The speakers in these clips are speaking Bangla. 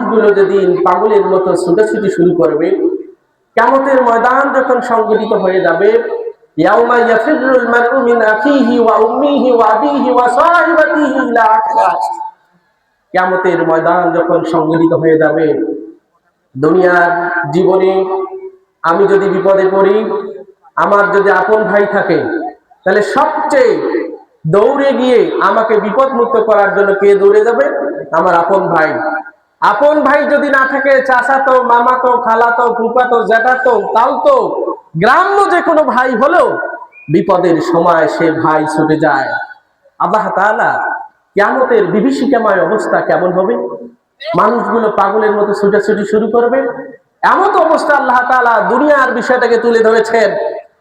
মানুষগুলো যেদিন পাগলের মতো ছুটাছুটি শুরু করবে, কিয়ামতের ময়দান যখন সংগঠিত হয়ে যাবে, ইয়াউমা ইয়াফিরুল মারউ মিন আখিহি ওয়া উম্মিহি ওয়া আবিহি ওয়া সাহিবাতিহি ইলা আখিরাহ। কিয়ামতের ময়দান যখন সংগঠিত হয়ে যাবে, দুনিয়ার জীবনে আমি যদি বিপদে পড়ি, আমার যদি আপন ভাই থাকে, তাহলে সবচেয়ে দৌড়ে গিয়ে আমাকে বিপদ মুক্ত করার জন্য কে দৌড়ে যাবে? আমার আপন ভাই। আপন ভাই যদি না থাকে, চাচাতো, মামাতো, খালাতো, ফুফাতো, জ্যাঠাতো, তাওতো, গ্রাম্য যে কোনো ভাই হলো, বিপদের সময় সে ভাই ছুটে যায়। আল্লাহ তাআলা কিয়ামতের বিভীষিকাময় অবস্থা কেমন হবে? মানুষগুলো পাগলের মতো ছুটাছুটি শুরু করবে। এমন অবস্থা আল্লাহ তাআলা দুনিয়ার বিষয়টাকে তুলে ধরেছেন।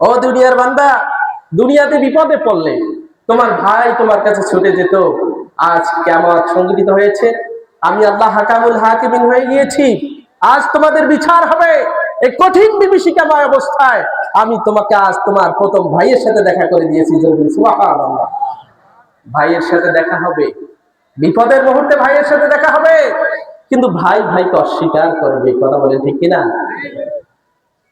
ও দুনিয়ার বান্দা, দুনিয়াতে বিপদে পড়লে তোমার ভাই তোমার কাছে ছুটে যেত। আজ কিয়ামত সংঘটিত হয়েছে, আমি আল্লাহ হাকামুল হাকিমিন হয়ে গিয়েছি। আজ তোমাদের বিচার হবে। এই কঠিন বিভীষিকাময় অবস্থায় আমি তোমাকে আজ তোমার প্রথম ভাইয়ের সাথে দেখা করে দিয়েছি। সুবহানাল্লাহ। ভাইয়ের সাথে দেখা হবে, বিপদের মুহূর্তে ভাইয়ের সাথে দেখা হবে, কিন্তু ভাই ভাইকে অস্বীকার করবে। কথা বলেন ঠিক কিনা?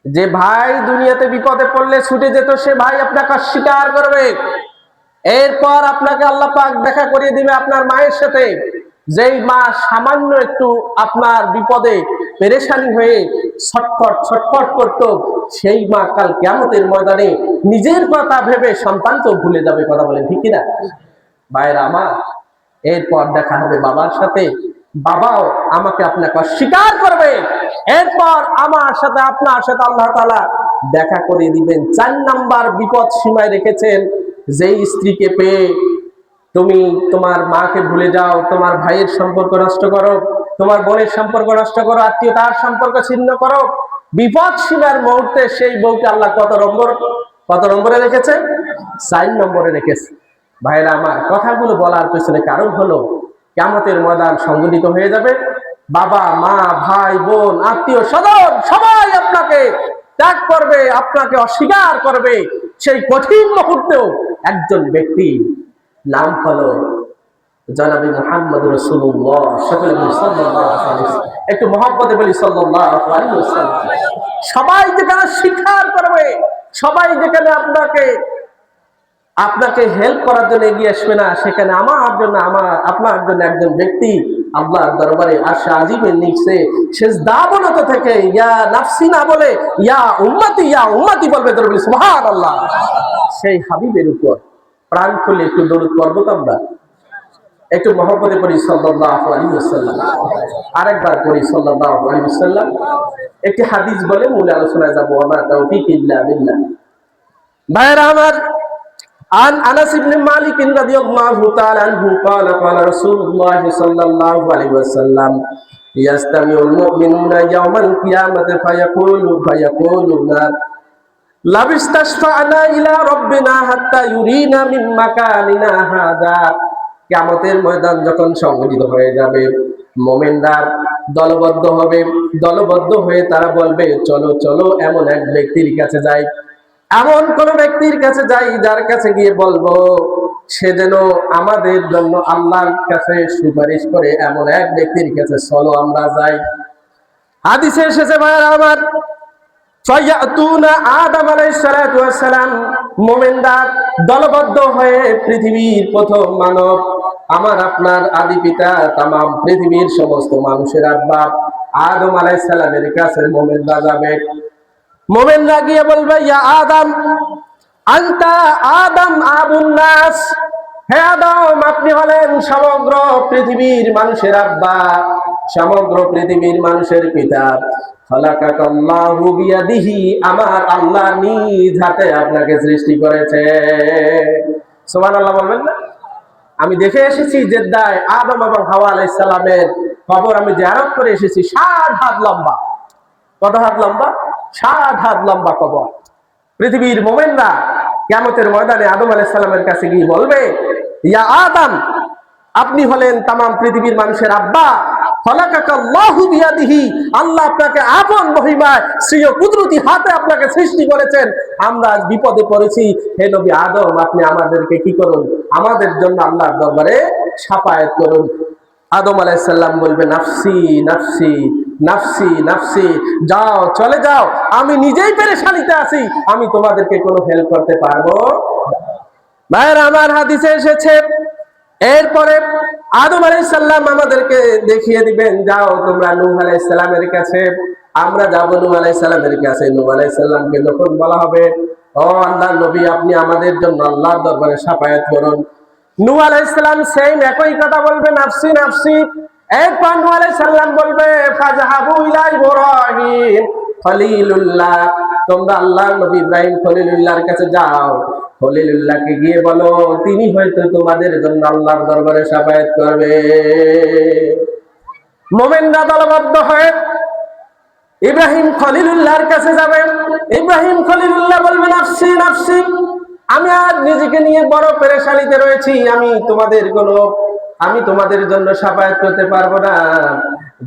যে ভাই দুনিয়াতে বিপদে পড়লে ছুটে যেত, সে ভাই আপনাকে অস্বীকার করবে। এরপর আপনাকে আল্লাহ পাক দেখা করিয়ে দিবে আপনার মায়ের সাথে। যেই মা সামান্য একটু আপনার বিপদে পেরেশানি হয়ে ছটফট ছটফট করত, সেই মা কাল কিয়ামতের ময়দানে নিজের কথা ভেবে সন্তানকেও ভুলে যাবে। কথা বলেন ঠিক কিনা? ভাইরা আমার, এরপর দেখা হবে বাবার সাথে, বাবাও আমাকে আপনাকে অস্বীকার করবে। এরপর আমার সাথে আপনার সাথে আল্লাহ তাআলা দেখা করে দিবেন। 4 নাম্বার বিপদ সীমায় রেখেছেন, যেই স্ত্রীকে পেয়ে তুমি তোমার মাকে ভুলে যাও, তোমার ভাইয়ের সম্পর্ক নষ্ট করো, তোমার বোনের সম্পর্ক নষ্ট করো, আত্মীয়তার সম্পর্ক ছিন্ন করো, বিপদ সীমার মুহূর্তে সেই বউকে আল্লাহ কত নম্বরে রেখেছে? 4 নম্বরে রেখেছে। ভাইরা আমার, কথাগুলো বলার পেছনে কারণ হলো, কিয়ামতের ময়দান সংঘটিত হয়ে যাবে। বাবা মা ভাই বোন আত্মীয় স্বজন সবাই আপনাকে ত্যাগ করবে, আপনাকে অস্বীকার করবে। সেই কঠিন মুহূর্তেও একজন ব্যক্তি, নাম হলো জনাবে মুহাম্মদ রাসূলুল্লাহ সাল্লাল্লাহু আলাইহি ওয়াসাল্লাম। একটু মহব্বতে বলি সাল্লাল্লাহু আলাইহি ওয়াসাল্লাম। সবাই যেখানে স্বীকার করবে, সবাই যেখানে আপনাকে হেল্প করার জন্য এগিয়ে আসবে না, সেখানে আপনার জন্য একজন ব্যক্তি আল্লাহর দরবারে আরশে আজিমের নিচে সিজদাবনত থেকে ইয়া নাফসি না বলে ইয়া উম্মতি বলবে। দরবারে সুবহানাল্লাহ। সেই হাবিবের উপর প্রাণ খুলে একটু দরুদ পড়ব তো আমরা। একটু মহব্বতে পড়ি সাল্লাল্লাহু আলাইহি ওয়াসাল্লাম। আরেকবার পড়ি সাল্লাল্লাহু আলাইহি ওয়াসাল্লাম। একটি হাদিস বলে মূল আলোচনায় যাব। ওয়া তাওফীক ইল্লা বিল্লাহ। ভাইরা আমার, عن أنس بن مالك رضي الله تعالى عنه قال قال رسول الله صلى الله عليه وسلم يستمع المؤمنون يوم القيامة فيقولون لو استشفعنا إلى ربنا حتى يرينا من مكاننا هذا। কিয়ামতের ময়দান যখন সংঘটিত হয়ে যাবে, মুমিনরা দলবদ্ধ হবে। দলবদ্ধ হয়ে তারা বলবে, চলো চলো এমন এক ব্যক্তির কাছে যাই, এমন কোন ব্যক্তির কাছে যাই যার কাছে গিয়ে বলবো সে যেন আমাদের জন্য আল্লাহর কাছে সুপারিশ করে। এমন এক ব্যক্তির কাছে চলো আমরা যাই। হাদিসে এসেছে ভাইরা আমার, ফায়াতুনা আদম আলাইহিস সালাতু ওয়াস সালাম, মুমিনরা দলবদ্ধ হয়ে পৃথিবীর প্রথম মানব, আমার আপনার আদি পিতা, তামাম পৃথিবীর সমস্ত মানুষের আব্বা আদম আলাইহিস সালামের কাছে মুমিনরা যাবে। মুমিনরা গিয়ে বলবে, ইয়া আদম আনতা আদম আবুন নাস, হে আদম আপনি হলেন সমগ্র পৃথিবীর মানুষের আব্বা, সমগ্র পৃথিবীর মানুষের পিতা। খালাকাকাল্লাহু বিয়াদিহি, আমার আল্লাহ নিজ হাতে আপনাকে সৃষ্টি করেছে। সুবহানাল্লাহ বলবেন না? আমি দেখে এসেছি জেদ্দায় আদম এবং হাওয়া আলাইহিস সালামের কবর আমি জিয়ারত করে এসেছি। 60 হাত লম্বা। কত হাত লম্বা? 60 হাত লম্বা কবর। পৃথিবীর মুমিনরা কিয়ামতের ময়দানে আদম আলাইহিস সালামের কাছে গিয়ে বলবে, ইয়া আদম আপনি হলেন তামাম পৃথিবীর মানুষের আব্বা, খালাকাকাল্লাহু বিয়াদিহি, আল্লাহ আপনাকে আপন মহিমায় স্বীয় কুদরতি হাতে আপনাকে সৃষ্টি করেছেন। আমরা আজ বিপদে পড়েছি, হে নবী আদম আপনি আমাদেরকে কি করুন, আমাদের জন্য আল্লাহর দরবারে শাফায়াত করুন। আদম আলাইহিস সালাম বলবে নাফসি নাফসি নাফসি নাফসি, যাও চলে যাও, আমি নিজেই পেরেশানিতে আছি, আমি তোমাদেরকে কোনো হেল্প করতে পারবো না। ভাইয়ের আমার, হাদিসে এসেছে এরপরে আদম আলাইহিস সালাম আমাদেরকে দেখিয়ে দিবেন, যাও তোমরা নূহ আলাইহিস সালামের কাছে। আমরা যাব নূহ আলাইহিস সালামের কাছে। নূহ আলাইহিস সালামকে যখন বলা হবে, ও আল্লাহর নবী, আপনি আমাদের জন্য আল্লাহর দরবারে শাফায়াত করুন, নূহ আলাইহিস সালাম সেম একই কথা বলবে, নাফসি নাফসি। এরপর নূহ আলাইহিস সালাম বলবে, ফাযহাবু ইলা ইব্রাহিম খলিলুল্লাহ, তোমরা আল্লাহর নবী ইব্রাহিম খলিলুল্লাহর কাছে যাও, খলিলুল্লাহকে গিয়ে বলো, তিনি হয়তো তোমাদের জন্য আল্লাহর দরবারে শাফায়াত করবে। মুমিনরা দলবদ্ধ হয়ে ইব্রাহিম খলিলুল্লাহর কাছে যাবে। ইব্রাহিম খলিলুল্লাহ বলবেন, নাফসি নাফসি, আমি আর নিজেকে নিয়ে বড় পেরেশানিতে রয়েছি, আমি তোমাদের জন্য শাফায়াত করতে পারবো না।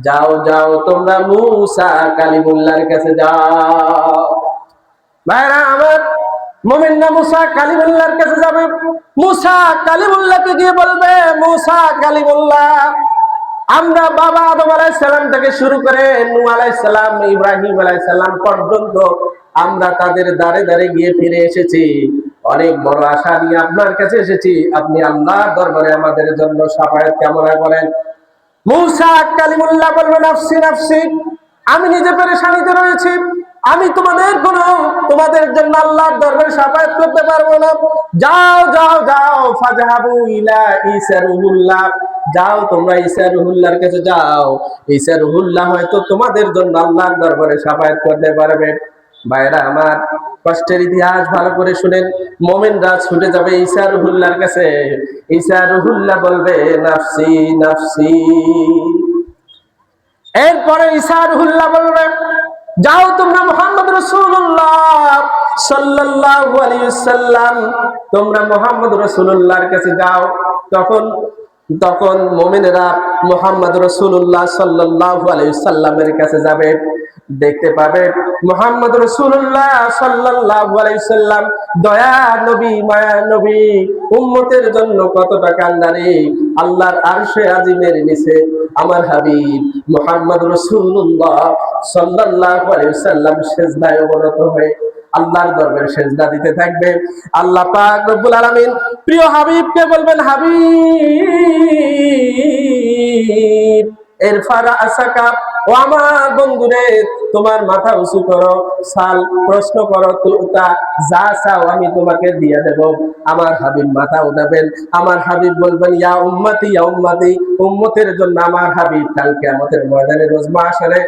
যাও যাও, তোমরা মূসা কালিমুল্লাহর কাছে যাও। ভাইরা আমার, মুমিনরা মূসা কালিমুল্লাহর কাছে যাবে। মূসা কালিমুল্লাহকে গিয়ে বলবে, মূসা কালিমুল্লাহ, আমরা বাবা আদম আলাইহিস সালাম থেকে শুরু করে নূহ আলাইহিস সালাম, ইব্রাহিম আলাইহিস সালাম পর্যন্ত আমরা তাদের দ্বারে দ্বারে গিয়ে ফিরে এসেছি, অনেক বড় আশা নিয়ে আপনার কাছে এসেছি, আপনি আল্লাহর দরবারে আমাদের জন্য শাফায়াত কামনা করেন। মূসা কালিমুল্লাহ বলবেন, নাফসি নাফসি, আমি নিজে পেরেশানিতে রয়েছি, আমি তোমাদের জন্য আল্লাহর দরবারে শাফায়াত করতে পারবো না। যাও যাও যাও, ফাযহাবু ইলা ঈসা রূহুল্লাহ, যাও তোমরা ঈসা রূহুল্লাহর কাছে যাও, ঈসা রূহুল্লাহ হয়তো তোমাদের জন্য আল্লাহর দরবারে শাফায়াত করতে পারবে। ভাইরা আমার, কষ্টের ইতিহাস ভালো করে শুনেন। মুমিনরা ছুটে যাবে ঈসা রূহুল্লাহর কাছে। ঈসা রূহুল্লাহ বলবে, নাফসি নাফসি। এরপরে ঈসা রূহুল্লাহ বলবে, যাও তোমরা মুহাম্মদ রাসূলুল্লাহ সাল্লাল্লাহু আলাইহি ওয়াসাল্লাম, তোমরা মুহাম্মদ রাসূলুল্লাহর কাছে যাও। তখন মুমিনেরা মুহাম্মদ রাসূলুল্লাহ সাল্লাল্লাহু আলাইহি ওয়াসাল্লামের কাছে যাবে। দেখতে পাবে মুহাম্মদ রাসূলুল্লাহ সাল্লাল্লাহু আলাইহি ওয়াসাল্লাম দয়া নবী, মায়া নবী, উম্মতের জন্য কতটা কান্ডারি। আল্লাহর আরশে আজিমের নিচে আমার হাবিব মুহাম্মদ রাসূলুল্লাহ সাল্লাল্লাহু আলাইহি ওয়াসাল্লাম সিজদায় অবনত হয়ে আল্লাহর দরবারে সিজদা দিতে থাকবে। আল্লাহ পাক রব্বুল আলামিন প্রিয় হাবিবকে বলবেন, হাবিব ইরফা রাসাকা, ও আমার বন্ধুরে, তোমার মাথা উঁচু করো, সাল, প্রশ্ন করো, তুতা, যা চাও আমি তোমাকে দিয়ে দেব। আমার হাবিব মাথা উঠাবেন। আমার হাবিব বলবেন, ইয়া উম্মতি ইয়া উম্মতি, উম্মতের জন্য আমার হাবিব কাল কিয়ামতের ময়দানে রোজ মাহশরে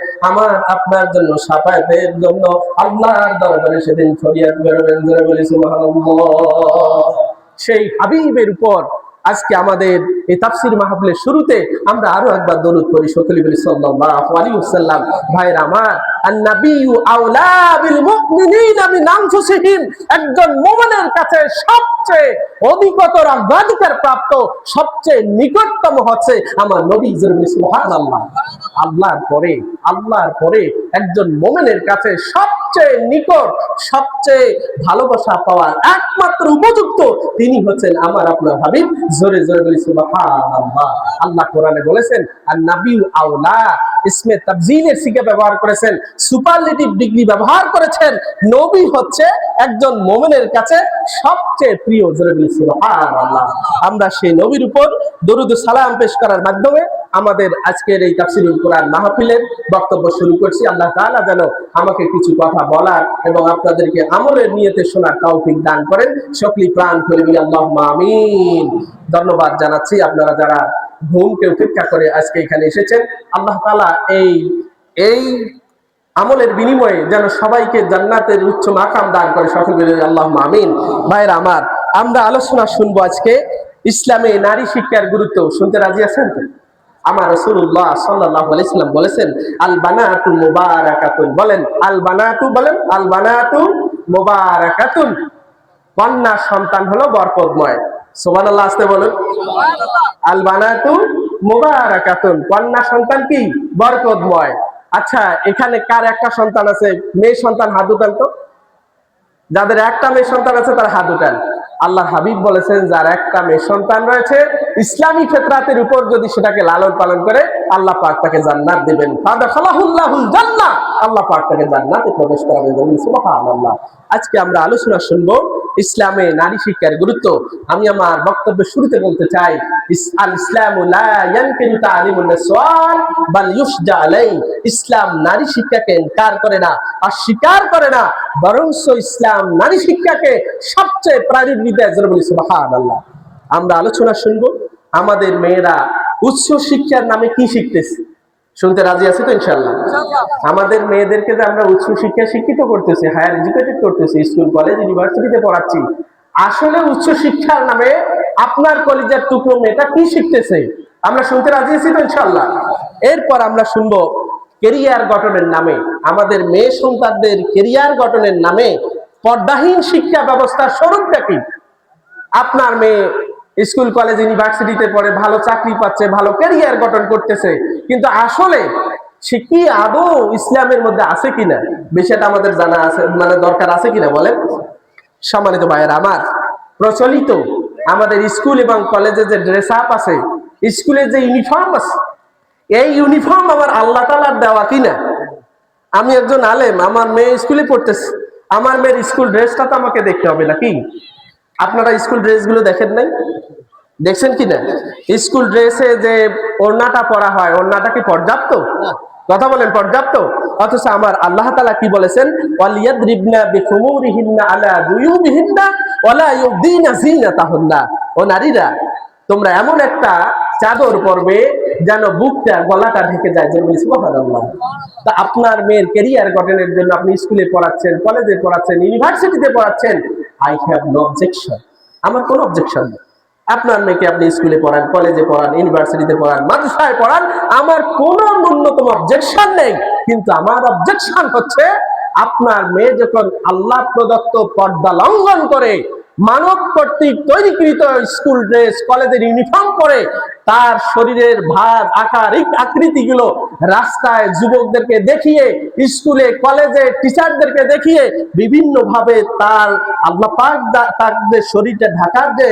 আপনার জন্য শাফায়াতের জন্য আল্লাহর দরবারে সেদিন ফরিয়াদ করবেন। জোরে বলি সুবহানাল্লাহ। সেই হাবিবের উপর আজকে আমাদের এই তাফসীর মাহফিলের শুরুতে আমরা আরো একবার দরুদ পড়ি, সকলে বলি সাল্লাল্লাহু আলাইহি ওয়াসাল্লাম। ভাইরা আমার, আন-নাবিয়্যু আওলা বিল মুমিনিনা মিন আনফুসিহিম, একজন মুমিনের কাছে সবচেয়ে অধিকতর অগ্রাধিকার প্রাপ্ত, সবচেয়ে নিকটতম হচ্ছে আমার নবী। সুবহানাল্লাহ। আল্লাহর পরে একজন মুমিনের কাছে সবচেয়ে নিকট, সবচেয়ে ভালোবাসা পাওয়ার একমাত্র উপযুক্ত তিনি হচ্ছেন আমার আপনার হাবিব। জোরে জোরে বলি সুবহানাল্লাহ। আল্লাহ কোরআনে বলেছেন, আন-নাবিয়্যু আওলা, ইসমে তাফজিলের সিগা ব্যবহার করেছেন, সুপারলেটিভ ডিগ্রি ব্যবহার করেছেন। নবী হচ্ছে একজন মুমিনের কাছে সবচেয়ে প্রিয়। জোরে বলি সুবহানাল্লাহ। আমরা সেই নবীর উপর দরুদ ও সালাম পেশ করার মাধ্যমে আমাদের আজকের এই তাফসীরুল কোরআন মাহফিলের বক্তব্য শুরু করছি। আল্লাহ তাআলা যেন আমাকে কিছু কথা বলার এবং আপনাদেরকে আমলের নিয়তে শোনার তৌফিক দান করেন। সকলেই প্রাণ খুলে বলি আল্লাহুম্মা আমিন। ধন্যবাদ জানাচ্ছি আপনারা যারা ঘুমকে উপেক্ষা করে আজকে এখানে এসেছেন। আল্লাহ তাআলা এই আমলের বিনিময়ে যেন সবাইকে জান্নাতের উচ্চ মাকাম দান করে। সকলে বলি আল্লাহুম্মা আমিন। ভাইরা আমার, আমরা আলোচনা শুনবো আজকে ইসলামে নারী শিক্ষার গুরুত্ব। শুনতে রাজি আছেন তো? আমার রাসূলুল্লাহ সাল্লাল্লাহু আলাইহি সাল্লাম বলেছেন, আল বানাতু মুবারাকাতুন, বলেন আল বানাতু, বলেন আল বানাতু মুবারাকাতুন, কন্যা সন্তান হলো বরকতময়। সুবহানাল্লাহ, আসতে বলুন সুবহানাল্লাহ। আল বানাতু মুবারাকাতুন, কন্যা সন্তান কি? বরকতময়। আচ্ছা, এখানে কার একটা সন্তান আছে? মেয়ে সন্তান হাত উঠান তো। যাদের একটা মেয়ে সন্তান আছে তারা হাত উঠান। আল্লাহর হাবিব বলেছেন, যার একটা মেয়ে সন্তান রয়েছে, ইসলামী ফিতরাতের উপর যদি সেটাকে লালন পালন করে, আল্লাহ পাক তাকে জান্নাত দিবেন। ফাদাখালাহুল্লাহুল জান্নাহ, আল্লাহ পাক তাকে জান্নাতে প্রবেশ করাবেন। সুবহানাল্লাহ। আজকে আমরা আলোচনা শুনবো ইসলামে নারী শিক্ষার গুরুত্ব। আমি আমার বক্তব্যের শুরুতে বলতে চাই, আল ইসলামু লা ইয়ানকিরু তা'লিমুন নিসাওয়ান বাল ইউশজা আলাইহি। ইসলাম নারী শিক্ষাকে ইনকার করে না, অস্বীকার করে না, বরং ইসলাম নারী শিক্ষাকে সবচেয়ে প্রায়োরিটি দেয়। যারা বলি সুবহানাল্লাহ। আমরা আলোচনা শুনবো আমাদের মেয়েরা উচ্চ শিক্ষার নামে কি শিখতেছে। শুনতে রাজি আছে তো ইনশাআল্লাহ? আমাদের মেয়েদেরকে যে আমরা উচ্চ শিক্ষা শিক্ষিত করতেছি, হায়ার এডুকেটেড করতেছি, স্কুল কলেজ ইউনিভার্সিটিতে পড়াচ্ছি, আসলে উচ্চ শিক্ষার নামে আপনার কলেজের টুকরো মেয়েটা কি শিখতেছে আমরা শুনতে রাজি আছি তো ইনশাআল্লাহ? এরপর আমরা শুনবো কেরিয়ার গঠনের নামে, আমাদের মেয়ে সন্তানদের কেরিয়ার গঠনের নামে পর্দাহীন শিক্ষা ব্যবস্থার স্বরূপটা কি। আপনার মেয়ে স্কুল কলেজ ইউনিভার্সিটিতে পড়ে, ভালো চাকরি পাচ্ছে, ভালো ক্যারিয়ার গঠন করতেছে, কিন্তু আসলে সে কি আদৌ ইসলামের মধ্যে আছে কিনা, বিষয়টা আমাদের জানা আছে, মানে দরকার আছে কিনা বলেন। সম্মানিত ভাইয়েরা আমার, প্রচলিত আমাদের স্কুল এবং কলেজে যে ড্রেস আপ আছে, স্কুলের যে ইউনিফর্ম আছে, এই ইউনিফর্ম আমার আল্লাহ তাআলার দেওয়া কিনা। আমি একজন আলেম, আমার মেয়ে স্কুলে পড়তেছে, আমার মেয়ের স্কুল ড্রেসটা তো আমাকে দেখতে হবে নাকি? আপনারা স্কুল ড্রেসগুলো দেখেন নাই? দেখছেন কিনা? স্কুল ড্রেসে যে ওড়নাটা পরা হয়, ওড়নাটা কি পর্যাপ্ত? কথা বলেন, পর্যাপ্ত? অথচ আমার আল্লাহ তাআলা কি বলেছেন, ওয়ালিয়াদরিবনা বিখুমুরিহিন্না আলা জুয়ুবিহিন্না ওয়ালা ইউবদিনা যিনাতাহুন্না। ও নারীরা, তোমরা এমন একটা চাদর পরবে যেন বুকটা গলাটা ঢেকে যায়। যে বলি সুবহানাল্লাহ। তা আপনার মেয়ের ক্যারিয়ার গঠনের জন্য আপনি স্কুলে পড়াচ্ছেন, কলেজে পড়াচ্ছেন, ইউনিভার্সিটিতে পড়াচ্ছেন, আই হ্যাভ নো অবজেকশন, আমার কোনো অবজেকশন নেই। আপনার মেয়েকে আপনি স্কুলে পড়ান, কলেজে পড়ান, ইউনিভার্সিটিতে পড়ান, মাদ্রাসায় পড়ান, আমার কোনো ন্যূনতম অবজেকশন নেই। কিন্তু আমার অবজেকশন হচ্ছে, আপনার মেয়ে যখন আল্লাহ প্রদত্ত পর্দা লঙ্ঘন করে, মানব কর্তৃক তৈরিকৃত স্কুল ড্রেস, কলেজের ইউনিফর্ম পরে, তার শরীরের ভাগ, আকার, আকৃতিগুলো রাস্তায় যুবকদেরকে দেখিয়ে, স্কুলে কলেজে টিচারদেরকে দেখিয়ে বিভিন্ন ভাবে তার আল্লাহ পাক তার যে শরীরটা ঢাকার যে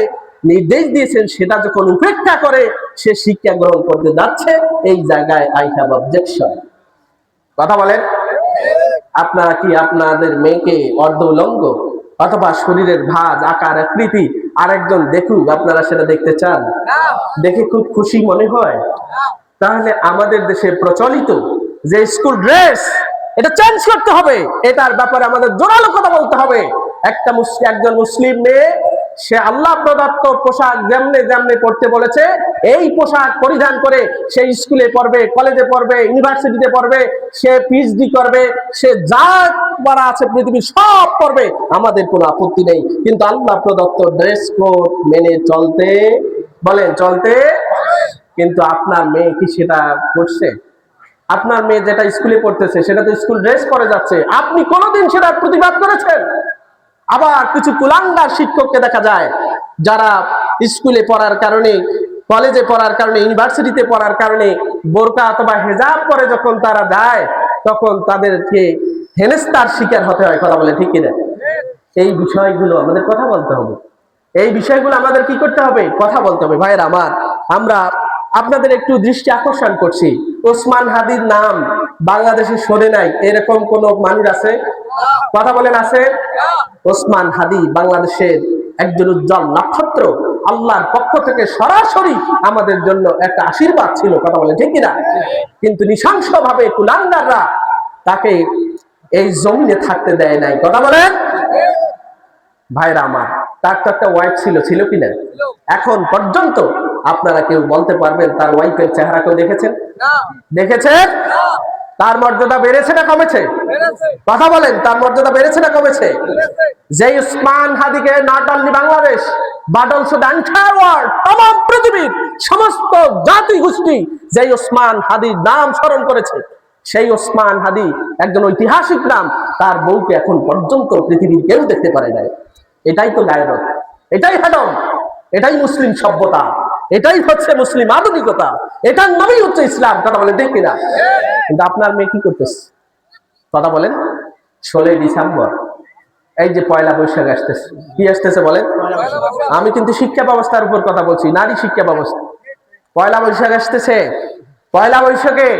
নির্দেশ দিয়েছেন সেটা যখন উপেক্ষা করে সে শিক্ষা গ্রহণ করতে যাচ্ছে, এই জায়গায় আই হ্যাভ অবজেকশন। কথা বলেন। আপনারা কি আপনাদের মেয়েকে অর্ধ উলঙ্গ অথবা শরীরের ভাঁজ, আকার, আকৃতি আরেকজন দেখুক, আপনারা সেটা দেখতে চান? দেখে খুব খুশি মনে হয়? তাহলে আমাদের দেশে প্রচলিত যে স্কুল ড্রেস, এটা চেঞ্জ করতে হবে। এটার ব্যাপারে আমাদের জোরালো কথা বলতে হবে। একজন মুসলিম মেয়ে, সে আল্লাহ প্রদত্ত পোশাক যেমনে যেমনে পড়তে বলেছে, এই পোশাক পরিধান করে সে স্কুলে পড়বে, কলেজে পড়বে, ইউনিভার্সিটিতে পড়বে, সে পিএইচডি করবে, সে যা পড়া আছে পৃথিবীর সব পড়বে, আমাদের কোনো আপত্তি নেই। কিন্তু আল্লাহ প্রদত্ত ড্রেস কোড মেনে চলতে বলেন, চলতে। কিন্তু আপনার মেয়ে কি সেটা করছে? আপনার মেয়ে যেটা স্কুলে পড়তেছে সেটা তো স্কুল ড্রেস পরে যাচ্ছে, আপনি কোনোদিন সেটা প্রতিবাদ করেছেন? আবার কিছু কুলাঙ্গার শিক্ষককে দেখা যায় যারা স্কুলে পড়ার কারণে, কলেজে পড়ার কারণে, ইউনিভার্সিটিতে পড়ার কারণে বোরকা অথবা হেজাব পরে যখন তারা যায়, তখন তাদেরকে হেনস্তার শিকার হতে হয়। কথা বলে ঠিক কিনা? এই বিষয়গুলো আমাদের কথা বলতে হবে। এই বিষয়গুলো আমাদের কি করতে হবে? কথা বলতে হবে। ভাইয়েরা আমার, আমরা আপনাদের একটু দৃষ্টি আকর্ষণ করছি, ওসমান হাদির নাম বাংলাদেশে শোনে নাই এরকম কোন মানুষ আছে? কথা বলেন, আছে? ওসমান হাদি বাংলাদেশের একজন উজ্জ্বল নক্ষত্র, আল্লাহর পক্ষ থেকে সরাসরি আমাদের জন্য একটা আশীর্বাদ ছিল। কথা বলেন ঠিক কিনা? কিন্তু নৃশংস ভাবে কুলাঙ্গাররা তাকে এই জমিনে থাকতে দেয় নাই। কথা বলেন ভাইরা আমার, তার তো একটা ওয়াইফ ছিল, ছিল কিনা? এখন পর্যন্ত আপনারা কেউ বলতে পারবেন তার ওয়াইফের চেহারা কেউ দেখেছেন? দেখেছেন? তার মর্যাদা বেড়েছে না কমেছে? কথা বলেন, তার মর্যাদা বেড়েছে না কমেছে? যে ওসমান হাদিকে not only Bangladesh but also the entire world, তমাম পৃথিবীর সমস্ত জাতি গোষ্ঠী যে ওসমান হাদির নাম স্মরণ করেছে, সেই ওসমান হাদি একজন ঐতিহাসিক নাম, তার বউকে এখন পর্যন্ত পৃথিবীর কেউ দেখতে পারে নাই। এটাই তো গায়রত, এটাই হেডম, এটাই মুসলিম সভ্যতা, এটাই হচ্ছে মুসলিম আধুনিকতা, এটার নামই হচ্ছে ইসলাম। কথা বলেন ঠিক কিনা? কিন্তু আপনার মেয়ে কি করতেছে? কথা বলেন। 16 ডিসেম্বর এই যে পয়লা বৈশাখ আসতেছে, কি আসতেছে বলেন? আমি কিন্তু শিক্ষা ব্যবস্থার উপর কথা বলছি, নারী শিক্ষা ব্যবস্থা। পয়লা বৈশাখ আসতেছে। পয়লা বৈশাখে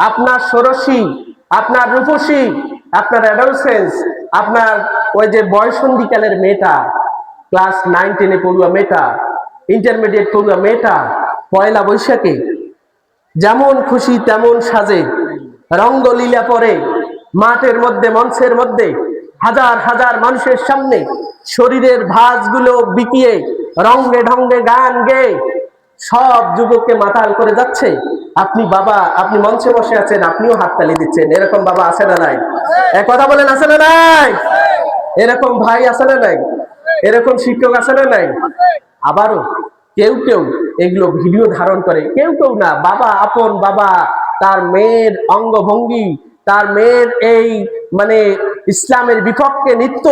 আপনার ষোড়শী, আপনার রূপসী, আপনার অ্যাডোলসেন্স, আপনার ওই যে বয়সন্ধিকালের মেয়েটা, ক্লাস 9-10-এ পড়ুয়া মেয়েটা, ইন্টারমিডিয়েট পড়ুয়া মেয়েটা, পয়লা বৈশাখে যেমন খুশি তেমন সাজে, রঙ্গলীলা পরে মাঠের মধ্যে, মঞ্চের মধ্যে হাজার হাজার মানুষের সামনে শরীরের ভাঁজগুলো বিকিয়ে রঙ্গে ঢঙ্গে গান গেয়ে সব যুবককে মাতাল করে যাচ্ছে। আপনি বাবা, আপনি মঞ্চে বসে আছেন, আপনিও হাততালি দিচ্ছেন। এরকম বাবা আছে না নাই? এক কথা বলেন, আছে না নাই? এরকম ভাই আছে না নাই? এরকম শিক্ষক আছে না নাই? আবারও কেউ কেউ এগুলো ভিডিও ধারণ করে, কেউ কেউ না, বাবা, আপন বাবা তার মেয়ের অঙ্গভঙ্গি, তার মেয়ের এই মানে ইসলামের বিপক্ষে নৃত্য,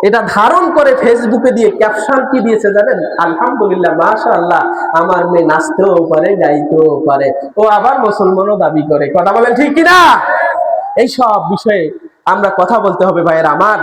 এটা ধারণ করে ফেসবুকে দিয়ে ক্যাপশন কি দিয়েছে জানেন? আলহামদুলিল্লাহ, মাশাআল্লাহ, আমার মেয়ে নাচতেও পারে, গাইতেও পারে, ও আবার মুসলমানও দাবি করে। কথা বলেন ঠিক কিনা? এই সব বিষয়ে আমরা কথা বলতে হবে ভাইয়েরা আমার।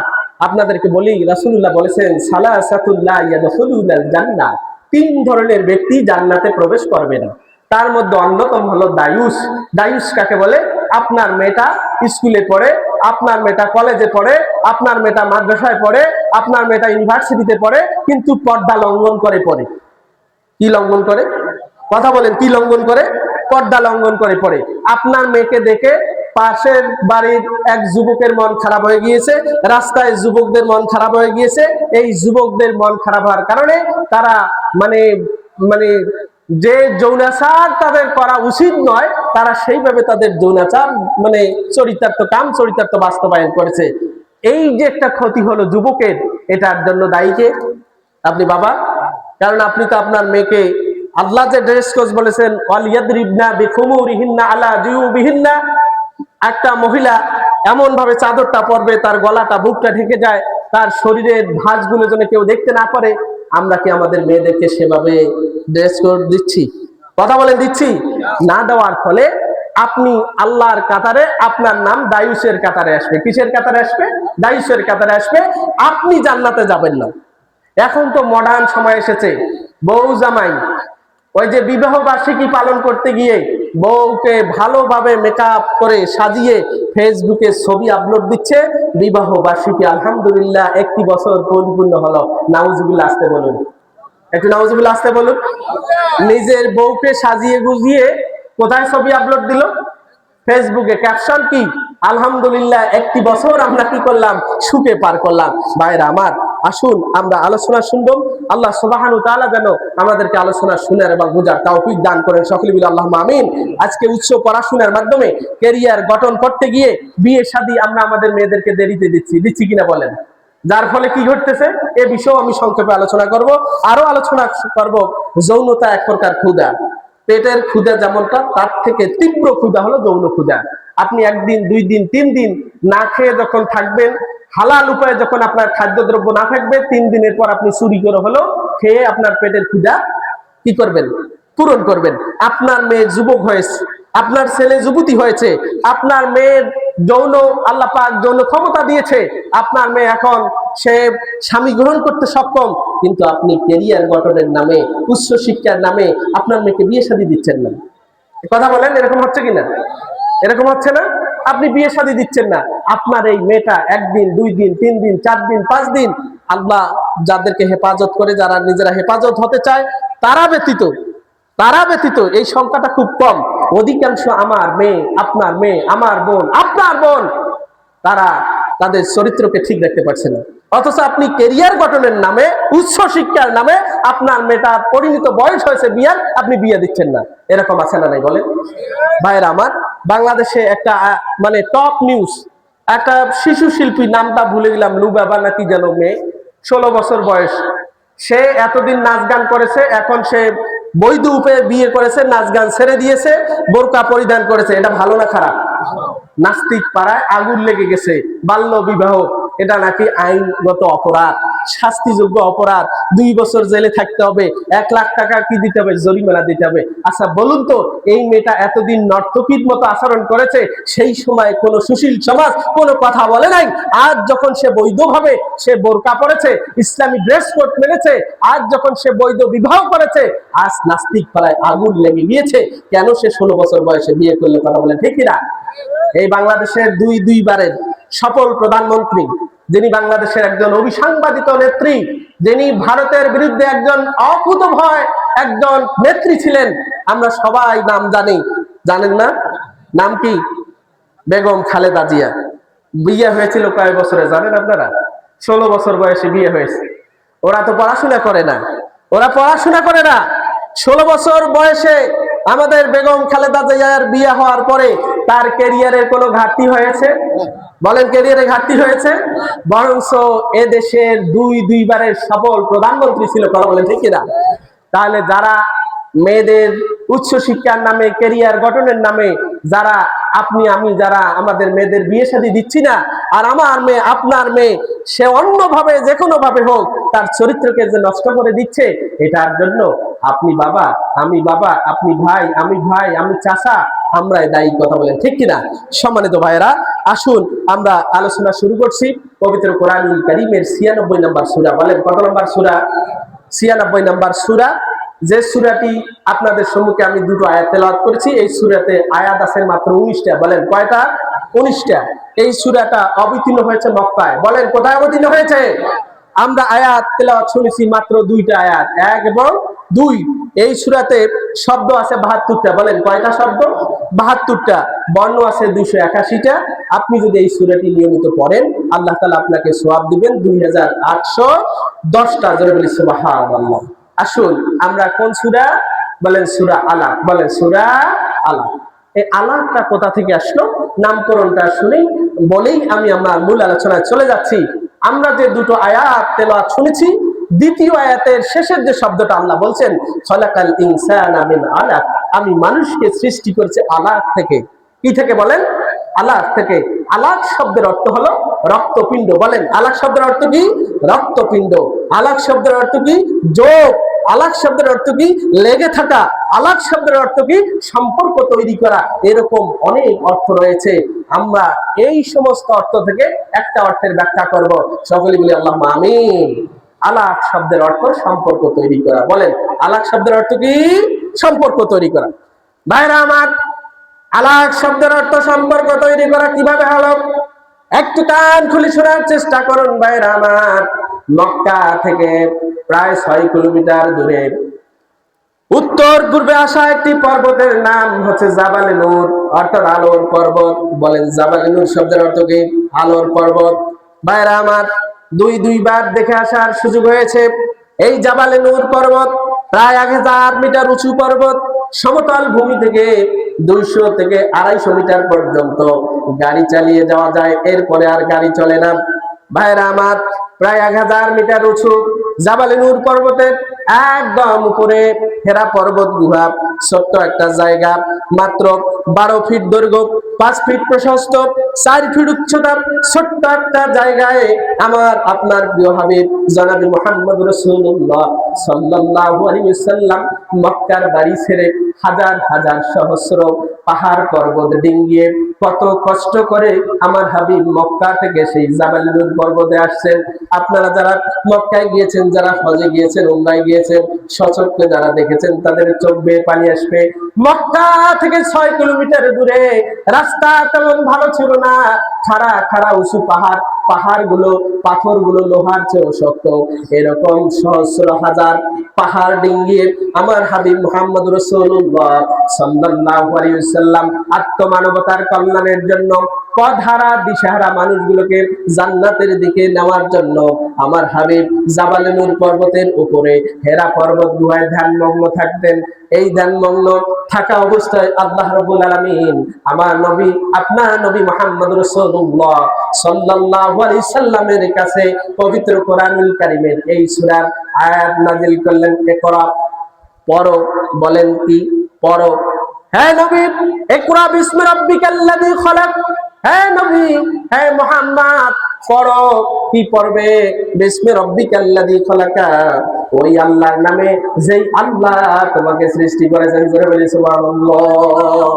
আপনাদেরকে বলি, রাসূলুল্লাহ বলেছেন, সালাসাতুল্লাহ ইয়াদখুলুনাল জান্নাহ, 3 ধরনের ব্যক্তি জান্নাতে প্রবেশ করবে না। তার মধ্যে অন্যতম হলো দায়ুস। দায়ুস কাকে বলে? আপনার মেয়েটা স্কুলে পড়ে, আপনার মেয়েটা কলেজে পড়ে, আপনার মেয়েটা মাদ্রাসায় পড়ে, আপনার মেয়েটা ইউনিভার্সিটিতে পড়ে, কিন্তু পর্দা লঙ্ঘন করে পড়ে। কি লঙ্ঘন করে? কথা বলেন, কি লঙ্ঘন করে? পর্দা লঙ্ঘন করে পড়ে। আপনার মেয়েকে দেখে পাশের বাড়ির এক যুবকের মন খারাপ হয়ে গিয়েছে, রাস্তায় যুবকদের মন খারাপ হয়ে গিয়েছে। এই যুবকদের মন খারাপ হওয়ার কারণে তারা মানে মানে যে যৌনাচার তাদের করা উচিত নয়, তারা সেইভাবে তাদের যৌনাচার মানে চরিতার্থ কাম, চরিতার্থ বাস্তবায়ন করেছে। এই যে একটা ক্ষতি হলো যুবকের, এটার জন্য দায়ী কে? আপনি বাবা। কারণ আপনি তো আপনার মেয়েকে, আল্লাহ যে ড্রেস কোড বলেছেন, ওয়ালিয়াদরিবনা বিখুমুরিহিন্না আলা জুয়ুবিহিন্না, একটা মহিলা এমন ভাবে চাদরটা পরবে, তার গলাটা বুকটা ঢেকে যায়, তার শরীরের ভাঁজগুলো যেন কেউ দেখতে না পারে। আমরা কি আমাদের মেয়েদেরকে সেভাবে ড্রেস কোড দিচ্ছি? কথা বলেন, দিচ্ছি না? দেওয়ার ফলে আপনি আল্লাহর কাতারে, আপনার নাম দায়ুসের কাতারে আসবে। কিসের কাতারে আসবে? দায়ুসের কাতারে আসবে। আপনি জান্নাতে যাবেন না। এখন তো মডার্ন সময় এসেছে, বউ জামাই ওই যে বিবাহ বার্ষিকী পালন করতে গিয়ে বউকে ভালোভাবে মেকআপ করে সাজিয়ে ফেসবুকে ছবি আপলোড দিচ্ছে। বিবাহ বার্ষিকী আলহামদুলিল্লাহ 1 বছর পরিপূর্ণ হলো, নাউজুবিল্লাহ আসতে বলুন, একটু নাউজুবিল্লাহ আসতে বলুন। নিজের বউকে সাজিয়ে গুজিয়ে কোথায় ছবি আপলোড দিল? ফেসবুকে। ক্যাপশন কি? আলহামদুলিল্লাহ 1 বছর আমরা কি করলাম? সুখে পার করলাম। ভাইরা আমার, আসুন আমরা আলোচনা শুনবো। আল্লাহ সুবহানাহু ওয়া তাআলা যেন আমাদেরকে আলোচনা শোনার এবং বোঝার তৌফিক দান করেন। সকলে বলি আল্লাহুম্মা আমিন। আজকে উচ্চ পড়াশোনার মাধ্যমে ক্যারিয়ার গঠন করতে গিয়ে বিয়ে শাদী আমরা আমাদের মেয়েদেরকে দেরিতে দিচ্ছি কিনা বলেন? যার ফলে কি ঘটতেছে এ বিষয়ে আমি সংক্ষেপে আলোচনা করব। আরো আলোচনা করব যৌনতা এক প্রকার ক্ষুধা। পেটের ক্ষুধা যেমনটা, তার থেকে তীব্র ক্ষুধা হলো যৌন ক্ষুধা। আপনি 1 দিন 2 দিন 3 দিন না খেয়ে যখন থাকবেন, হালাল উপায়ে যখন আপনার খাদ্যদ্রব্য না থাকবে, 3 দিনের পর আপনি চুরি করে হলো খেয়ে আপনার পেটের ক্ষুধা কি করবেন? পূরণ করবেন। আপনার মেয়ে যুবক হয়েছে, আপনার ছেলে যুবতী হয়েছে, আপনার মেয়ের যৌন আল্লাহ পাক যৌন ক্ষমতা দিয়েছে, আপনার মেয়ে এখন সে স্বামী গ্রহণ করতে সক্ষম, কিন্তু আপনি ক্যারিয়ার গঠনের নামে, উচ্চ শিক্ষার নামে আপনার মেয়েকে বিয়ে শাদী দিচ্ছেন না। কথা বলেন, এরকম হচ্ছে কিনা? এরকম হচ্ছে না? আপনি বিয়ে শাদী দিচ্ছেন না। আপনার এই মেয়েটা 1 দিন 2 দিন 3 দিন 4 দিন 5 দিন, আল্লাহ যাদেরকে হেফাজত করে, যারা নিজেরা হেফাজত হতে চায়, তারা ব্যতীত এই সংখ্যাটা খুব কম। অধিকাংশ আমার মেয়ে, আপনার মেয়ে, আমার বোন, আপনার বোন, তারা তাদের চরিত্রকে ঠিক রাখতে পারছে না। অথচ আপনি ক্যারিয়ার গঠনের নামে, উচ্চ শিক্ষার নামে আপনার মেয়েটা পরিণত বয়স হয়েছে বিয়ার, আপনি বিয়ে দিচ্ছেন না। এরকম আছে না নাই বলেন? ভাইয়েরা আমার, বাংলাদেশে একটা মানে টপ নিউজ, একটা শিশু শিল্পী, নামটা ভুলে গেলাম, লুবাবা নাকি যেন মেয়ে, 16 বছর বয়স। সে এতদিন নাচ গান করেছে, এখন সে বৈধ উপায়ে বিয়ে করেছে, নাচ গান ছেড়ে দিয়েছে, বোরকা পরিধান করেছে। এটা ভালো না খারাপ? নাস্তিক পাড়ায় আগুন লেগে গেছে, বাল্য বিবাহ। এটা নাকি আইনগত অপরাধ, শাস্তিযোগ্য অপরাধ, 2 বছর জেলে থাকতে হবে, 1 লাখ টাকা কি দিতে হবে, জরিমানা দিতে হবে। আচ্ছা বলুন তো, এই মেয়েটা এতদিন নর্তকীর মতো আচরণ করেছে, সেই সময় কোনো সুশীল সমাজ কোনো কথা বলে নাই। আজ যখন সে বৈধভাবে সে বোরকা পরেছে, ইসলামী ড্রেস কোড মেনেছে, আজ যখন সে বৈধ বিবাহ করেছে, আজ নাস্তিক পাড়ায় আগুন লেগে গিয়েছে। কেন সে 16 বছর বয়সে বিয়ে করলে? কথা বলেন ঠিক কিনা? এই বাংলাদেশের দুইবারের সফল প্রধানমন্ত্রী, যিনি বাংলাদেশের একজন অবিসাংবাদিত নেত্রী, যিনি ভারতের বিরুদ্ধে একজন অকুতোভয় একজন নেত্রী ছিলেন, আমরা সবাই নাম জানি। জানেন না নাম কি? বেগম খালেদা জিয়া। বিয়ে হয়েছিল কয় বছরে জানেন আপনারা? 16 বছর বয়সে বিয়ে হয়েছে। ওরা তো পড়াশোনা করে না, ওরা পড়াশোনা করে না। 16 বছর বয়সে আমাদের বেগম খালেদা জিয়ার বিয়ে হওয়ার পরে তার ক্যারিয়ারের কোনো ঘাটতি হয়েছে? বলেন, ক্যারিয়ারে ঘাটতি হয়েছে? বরঞ্চ এদেশের দুইবারের সফল প্রধানমন্ত্রী ছিল। কথা বলেন ঠিক কিনা? তাহলে যারা মেয়েদের উচ্চ শিক্ষার নামে, ক্যারিয়ার গঠনের নামে যারা আপনি আমি যারা আমাদের মেয়েদের বিয়ে শাদী দিচ্ছি না, আর আমার মেয়ে আপনার মেয়ে সে অন্যভাবে যে কোনো ভাবে হোক তার চরিত্রকে যে নষ্ট করে দিচ্ছে, এটার জন্য আপনি বাবা, আমি বাবা, আপনি ভাই, আমি ভাই, আমি চাচা, আমরাই দায়ী। কথা বলেন ঠিক কিনা? সম্মানিত ভাইয়েরা, আসুন আমরা আলোচনা শুরু করছি পবিত্র কোরআনুল কারীমের 96 নম্বর সূরা। বলেন কত নম্বর সূরা? 96 নম্বর সূরা। যে সূরাটি আপনাদের সম্মুখে আমি দুটো আয়াত তেলাওয়াত করেছি, এই সূরাতে আয়াত আছে মাত্র 19টা। বলেন কয়টা? 19টা। এই সূরাটা অবতীর্ণ হয়েছে মক্কায়। বলেন কোথায় অবতীর্ণ হয়েছে? আমরা আয়াত তেলাওয়াত শুনেছি মাত্র 2টা আয়াত, 1 এবং 2। এই সূরাতে শব্দ আছে 72টা। বলেন কয়টা শব্দ? 72টা। বর্ণ আছে 281টা। আপনি যদি এই সূরাটি নিয়মিত পড়েন, আল্লাহ তাআলা আপনাকে সওয়াব দিবেন 2810টা। জোরে বলি সুবহানাল্লাহ। আসুন আমরা কোন সূরা? বলেন সূরা আলাক। বলেন সূরা আলাক। এই আলাকটা কোথা থেকে আসলো? নামকরণটা শুনি বলেই আমি আমার মূল আলোচনায় চলে যাচ্ছি। আমরা যে দুটো আয়াত তেলাওয়াত শুনেছি, দ্বিতীয় আয়াতের শেষের যে শব্দটা আল্লাহ বলছেন, খলাকাল ইনসানা মিন আলাক, আমি মানুষকে সৃষ্টি করেছি আলাক থেকে। কি থেকে? বলেন আলাক থেকে। আলাক শব্দের অর্থ হলো রক্তপিণ্ড। বলেন আলাক শব্দের অর্থ কি? রক্তপিণ্ড। আলাক শব্দের অর্থ কি? যোগ। আলাক শব্দের অর্থ কি? লেগে থাকা। আলাক শব্দের অর্থ কি? সম্পর্ক তৈরি করা। এরকম অনেক অর্থ রয়েছে। আমরা এই সমস্ত অর্থ থেকে একটা অর্থের ব্যাখ্যা করব। সকলে বলি আল্লাহুম্মা আমিন। আলাক শব্দের অর্থ সম্পর্ক তৈরি করা। বলেন আলাক শব্দের অর্থ কি? সম্পর্ক তৈরি করা। ভাইরা আমার, আলাক শব্দের অর্থ সম্পর্ক তৈরি করা কিভাবে হলো একটু কান খুলে শোনার চেষ্টা করুন ভাইরা আমার। মক্কা থেকে প্রায় 6 কিলোমিটার দূরে উত্তর পূর্বে আসা একটি পর্বতের নাম হচ্ছে জাবালে নূর, অর্থাৎ আলোর পর্বত। বলেন জাবালে নূর শব্দের অর্থ কি? আলোর পর্বত। ভাইরা আমার, দুইবার দেখে আসার সুযোগ হয়েছে। এই জাবালে নূর পর্বত প্রায় 1000 মিটার উঁচু পর্বত। সমতল ভূমি থেকে 200 থেকে 250 মিটার পর্যন্ত গাড়ি চালিয়ে যাওয়া যায়, এরপরে আর গাড়ি চলে না। ভাইরা আমার, প্রায় 1000 মিটার উঁচু জাবালে নূর পর্বতের একদম উপরে হেরা পর্বত গুহা, ছোট্ট একটা জায়গা, মাত্র 12 ফিট দৈর্ঘ্য, 5 ফিট প্রশস্ত, 4 ফিট উচ্চতা, ছোট্ট একটা জায়গায় আমার আপনার প্রিয় হাবিব জনাবে মুহাম্মদ রাসূলুল্লাহ সাল্লাল্লাহু আলাইহি ওয়াসাল্লাম মক্কার বাড়ি ছেড়ে হাজার হাজার সহস্র পাহাড় পর্বত ডিঙ্গিয়ে কত কষ্ট করে আমার হাবিব মক্কা থেকে সেই জাবাল নূর পর্বতে আসছেন। আপনারা যারা মক্কায় গিয়েছেন, যারা হজে গিয়েছেন, উমরায় গিয়েছেন, সচক্ষে যারা দেখেছেন, তাদের চোখ বেয়ে পানি আসবে। মক্কা থেকে 6 কিলোমিটার দূরে রাস্তা তেমন ভালো ছিল না। খাড়া খাড়া উঁচু পাহাড়, পাহাড়গুলো পাথরগুলো লোহার চেয়েও শক্ত। এরকম সহস্র হাজার পাহাড় ডিঙ্গিয়ে আমার হাবিব মুহাম্মদ রাসূলুল্লাহ সাল্লাল্লাহু আলাইহি ওয়াসাল্লাম আত্মমানবতার কল্যাণের জন্য, পথহারা দিশাহারা মানুষগুলোকে জান্নাতের দিকে নেওয়ার জন্য আমার হাবিব জাবালে নূর পর্বতের উপরে হেরা পর্বত গুহায় ধ্যানমগ্ন থাকতেন। এই ধ্যানমগ্ন থাকা অবস্থায় আল্লাহ রাব্বুল আলামিন আমার নবী, আপনার নবী মুহাম্মদ রাসূলুল্লাহ সাল্লাল্লাহু আলাইহি সাল্লামের কাছে পবিত্র কোরআনুল কারীমের এই সূরার আয়াত নাযিল করলেন। ইকরা, পড়ো। বলেন কি? পড়ো। হে নবী, ইকরা বিসমি রাব্বিকাল্লাযী খালাক। হে নবী, হে মুহাম্মদ, পড়ো, কি পড়বে? বিসমি রাব্বিকাল্লাযী খালাকা, ওই আল্লাহর নামে যেই আল্লাহ তোমাকে সৃষ্টি করেছেন। জোরে বলি সুবহানাল্লাহ।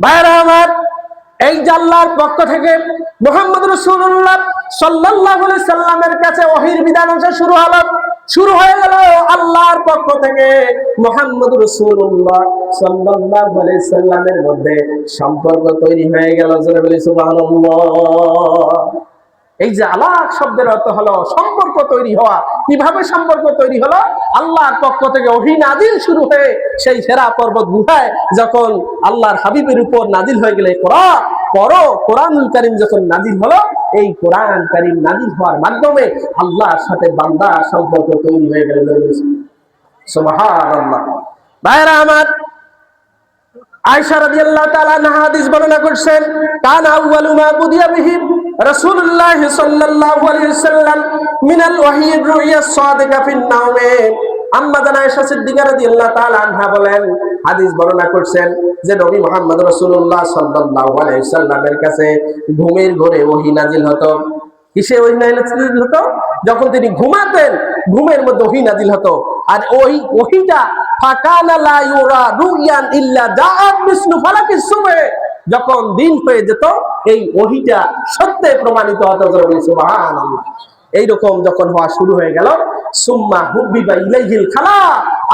ভাইরা আমার, এই যে আল্লাহর পক্ষ থেকে মুহাম্মদ রাসূলুল্লাহ সাল্লাল্লাহু আলাইহি সাল্লামের কাছে ওহীর বিধান আসা শুরু হয়ে গেল আল্লাহর পক্ষ থেকে মুহাম্মদ রাসূলুল্লাহ সাল্লাল্লাহু আলাইহি সাল্লামের মধ্যে সম্পর্ক তৈরি হয়ে গেল। জোরে বলি সুবহানাল্লাহ। এই যে আলাক শব্দের অর্থ হলো সম্পর্ক তৈরি হওয়া। কিভাবে সম্পর্ক তৈরি হলো? আল্লাহর পক্ষ থেকে ওহী নাজিল শুরু হয়ে সেই হেরা পর্বত গুহায় যখন আল্লাহর হাবিবের উপর নাজিল হয়ে গেলে কোরআনুল কারীম যখন নাজিল হলো, এই কোরআন কারীম নাজিল হওয়ার মাধ্যমে আল্লাহর সাথে বান্দার সম্পর্ক তৈরি হয়ে গেল। সুবহানাল্লাহ। ভাইরা আমার, আয়েশা রাদিয়াল্লাহু তাআলা আনহা হাদিস বর্ণনা করছেন, কানা আউয়ালু মা বুদিয়া বিহি রাসূলুল্লাহ সাল্লাল্লাহু আলাইহি ওয়াসাল্লাম মিনাল ওয়াহয়ি রুইয়া সাদিকা ফিন নাওমে। আম্মা জান আয়েশা সিদ্দিকা রাদিয়াল্লাহু তাআলা আনহা বলেন, হাদিস বর্ণনা করছেন যে নবী মুহাম্মদ রাসূলুল্লাহ সাল্লাল্লাহু আলাইহি ওয়াসাল্লামের কাছে ঘুমের ঘোরে ওহী নাজিল হতো। কিসে ওহী নাজিল হতো? যখন তিনি ঘুমাতেন, ঘুমের মধ্যে ওহী নাজিল হতো। আর ওই ওহীটা ফাকানা লা ইউরা রুয়ান ইল্লা জাআত মিসলু ফালাকিস সুবহ, যখন দিন হয়ে যেত এই ওহীটা সত্যে প্রমাণিত হতো। সুবহানাল্লাহ। এইরকম যখন হওয়া শুরু হয়ে গেল, সুম্মা হুব্বিবা ইলাইহিল খালা,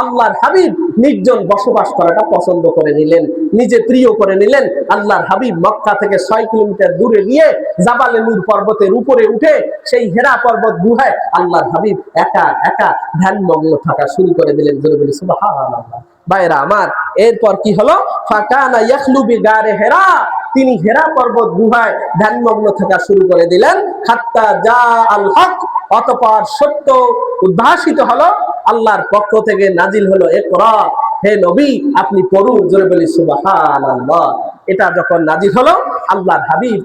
আল্লাহর হাবিব নির্জন বসবাস করাটা পছন্দ করে নিলেন, নিজে প্রিয় করে নিলেন। আল্লাহর হাবিব মক্কা থেকে 6 কিলোমিটার দূরে গিয়ে জাবালে নূর পর্বতের উপরে উঠে সেই হেরা পর্বত গুহায় আল্লাহর হাবিব একা একা ধ্যানমগ্ন থাকা শুরু করে দিলেন। জোরে বলি সুবহানাল্লাহ। ভাইরা আমার, এরপর কি হলো? ফাকানা ইয়াখলু বিগারে হেরা, তিনি হেরা পর্বত গুহায় ধ্যানমগ্ন থাকা শুরু করে দিলেন। হাত্তা জা আল হক, অতঃপর সত্য উদ্ভাসিত হলো, আল্লাহর পক্ষ থেকে নাজিল হলো ইকরা, হে নবী আপনি পড়ুন। জোরে বলি সুবহানাল্লাহ। এটা যখন নাজিল হলো, আল্লাহর হাবিব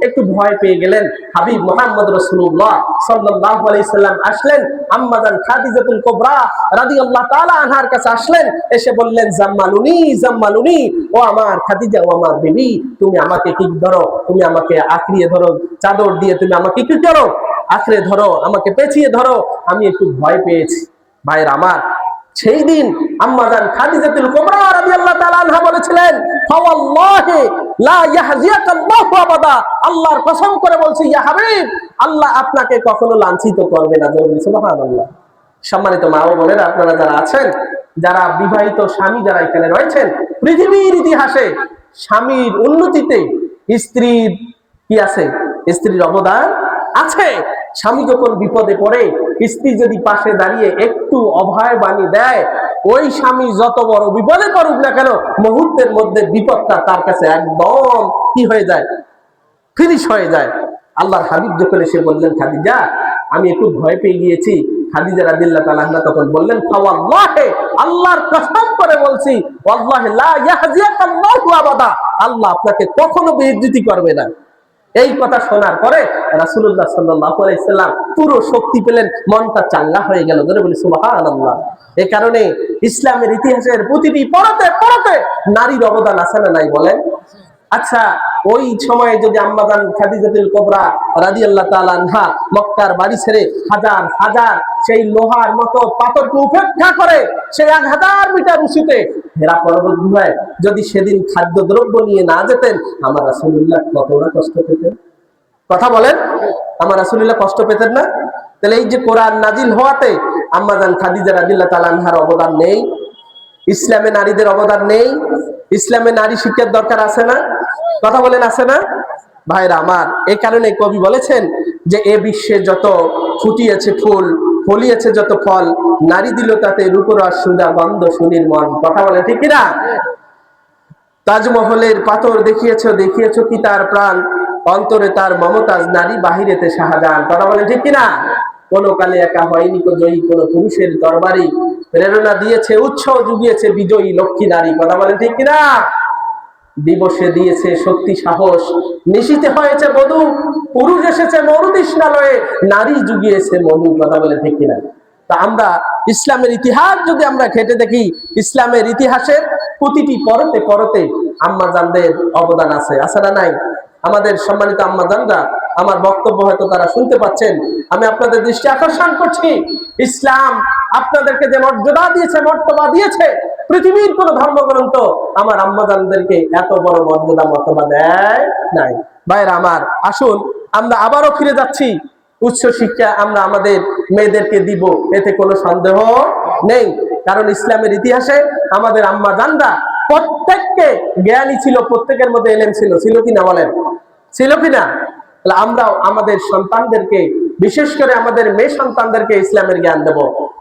একটু ভয় পেয়ে গেলেন। হাবিব মুহাম্মদ রাসূলুল্লাহ সাল্লাল্লাহু আলাইহি সাল্লাম আসলেন, আম্মা জান খাদিজাতুল কুবরা রাদিয়াল্লাহু তাআলা আনহার কাছে আসলেন, এসে বললেন, জাম্মালুনি, ও আমার খাদিজা, ও আমার বিবি, তুমি আমাকে কি ধরো, তুমি আমাকে আঁকড়িয়ে ধরো, চাদর দিয়ে তুমি আমাকে কি করো, আঁকড়ে ধরো, আমাকে পেঁচিয়ে ধরো, আমি একটু ভয় পেয়েছি। ভাইরা আমার, সেই দিন আম্মা জান খাদিজাতুল কুবরা রাদিয়াল্লাহু তাআলা আনহা বলেছিলেন, ফাওয়াল্লাহি লা ইয়াহজিয়াকাল্লাহু আবাদা, আল্লাহর কসম করে বলছি ইয়া হাবিব, আল্লাহ আপনাকে কখনো লাঞ্ছিত করবে না। সুবহানাল্লাহ। সম্মানিত মা ও বোনেরা, আপনারা যারা আছেন, যারা বিবাহিত স্বামী যারা এখানে রয়েছেন, পৃথিবীর ইতিহাসে স্বামীর উন্নতিতে স্ত্রীর কি আছে? স্ত্রীর অবদান আছে। স্বামী যখন বিপদে পড়ে, স্ত্রী যদি পাশে দাঁড়িয়ে একটু অভয় বাণী দেয়, ওই স্বামী যত বড় বিপদে পড়ুক না কেন, মুহূর্তের মধ্যে বিপদটা তার কাছে একদম কি হয়ে যায়? ফিনিশ হয়ে যায়। আল্লাহর হাবিব যখন এসে বললেন, খাদিজা আমি একটু ভয় পেয়ে গিয়েছি, খাদিজা রাদিয়াল্লাহু তাআলা আনহা তখন বললেন, ফাওয়াল্লাহি, আল্লাহর কসম করে বলছি, ওয়াল্লাহি লা ইয়াহজিয়াকাল্লাহু আবাদা, আল্লাহ আপনাকে কখনো বেইজ্জতি করবে না। এই কথা শোনার পরে রাসূলুল্লাহ সাল্লাল্লাহু আলাইহি সাল্লাম পুরো শক্তি পেলেন, মনটা চাঙ্গা হয়ে গেল। ধরে বলি সুবহানাল্লাহ। এই কারণে ইসলামের ইতিহাসের প্রতিটি পরতে নারীর অবদান আছে না নাই বলেন? আচ্ছা, ওই সময়ে যদি আম্মা জান খাদিজাতুল কুবরা রাদিয়াল্লাহু তাআলা আনহা মক্কার বাড়ি ছেড়ে হাজার হাজার সেই লোহার মতো পাথরকে উপেক্ষা করে সেই 1000 মিটার উঁচুতে হেরা পর্বত গুহায় যদি সেদিন খাদ্যদ্রব্য নিয়ে না যেতেন, আমার রাসূলুল্লাহ কতটা কষ্ট পেতেন? কথা বলেন, আমার রাসূলুল্লাহ কষ্ট পেতেন না? তাহলে এই যে কোরআন নাজিল হওয়াতে আম্মা জান খাদিজা রাদিয়াল্লাহু তাআলা আনহার অবদান নেই? ইসলামে নারীদের অবদান নেই? ইসলামে নারী শিক্ষার দরকার আছে না? কথা বলেন, আছে না? ভাইরা আমার, এই কারণে কবি বলেছেন যে এ বিশ্বে যত ফুটিয়েছে ফুল, ফলিয়েছে যত ফল, নারী দিল তাতে রূপরস সুধা গন্ধ সুনির্মল। কথা বলে ঠিক কিনা? তাজমহলের পাথর দেখিয়েছ কি তার প্রাণ, অন্তরে তার মমতাজ নারী, বাহিরেতে শাহজাহান। কথা বলে ঠিক কিনা? কোন কালে একা হয়নি তো জয়ী কোন পুরুষের দরবারি, প্রেরণা দিয়েছে উৎসাহ জুগিয়েছে বিজয়ী লক্ষ্মী নারী। কথা বলে ঠিক কিনা? দিবসে দিয়েছে শক্তি সাহস, নিশীতে হয়েছে বধূ, পুরুষ এসেছে মরুতৃষ্ণালয়ে, নারী জুগিয়েছে মধু। কথা বলে ঠিক কিনা? তা আমরা ইসলামের ইতিহাস যদি আমরা ঘেটে দেখি, ইসলামের ইতিহাসের প্রতিটি পরতে আম্মা জানদের অবদান আছে না নাই? আমাদের সম্মানিত আম্মা জানরা আমার বক্তব্য হয়তো তারা শুনতে পাচ্ছেন। আমি আপনাদের দৃষ্টি আকর্ষণ করছি, ইসলাম আপনাদেরকে যে মর্যাদা দিয়েছে, মর্তবা দিয়েছে, পৃথিবীর কোন ধর্মগ্রন্থ আমার আম্মাজানদেরকে এত বড় মর্যাদা মর্তবা দেয় নাই। ভাইরা আমার, আসুন আমরা আবারও ফিরে যাচ্ছি, উচ্চ শিক্ষা আমরা আমাদের মেয়েদেরকে দিব, এতে কোনো সন্দেহ নেই। কারণ ইসলামের ইতিহাসে আমাদের আম্মাজানরা প্রত্যেককে জ্ঞানী ছিল, প্রত্যেকের মধ্যে এলেম ছিল, ছিল কিনা বলেন, ছিল কিনা? আমরাও আমাদের সন্তানদেরকে, বিশেষ করে আমাদের মেয়ে সন্তানদেরকে ইসলামের জ্ঞান দেব।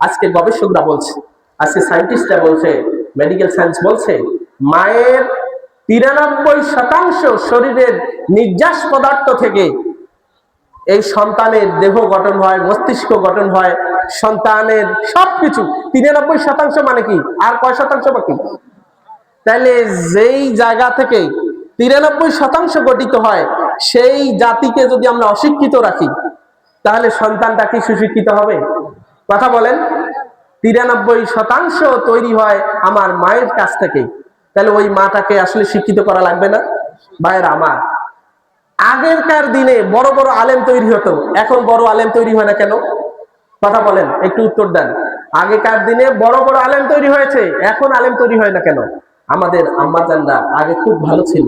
আজকে গবেষকরা বলছে, আজকে সায়েন্টিস্টরা বলছে, মেডিকেল সায়েন্স বলছে, মায়ের 93% শরীরের নির্যাস পদার্থ থেকে এই সন্তানের দেহ গঠন হয়, মস্তিষ্ক গঠন হয়, সন্তানের সবকিছু। 93% মানে কি, আর কয় শতাংশ বাকি? তাহলে যেই জায়গা থেকে 93% গঠিত হয়, সেই জাতিকে যদি আমরা অশিক্ষিত রাখি, তাহলে সন্তানটা কি সুশিক্ষিত হবে? কথা বলেন। 93% তৈরি হয় আমার মায়ের কাছ থেকে, তাহলে ওই মাটাকে আসলে শিক্ষিত করা লাগবে না? ভাইয়েরা আমার, আগেরকার দিনে বড় বড় আলেম তৈরি হতো, এখন বড় আলেম তৈরি হয় না কেন? কথা বলেন, একটু উত্তর দেন। আগেকার দিনে বড় বড় আলেম তৈরি হয়েছে, এখন আলেম তৈরি হয় না কেন? আমাদের আম্মাজানরা আগে খুব ভালো ছিল,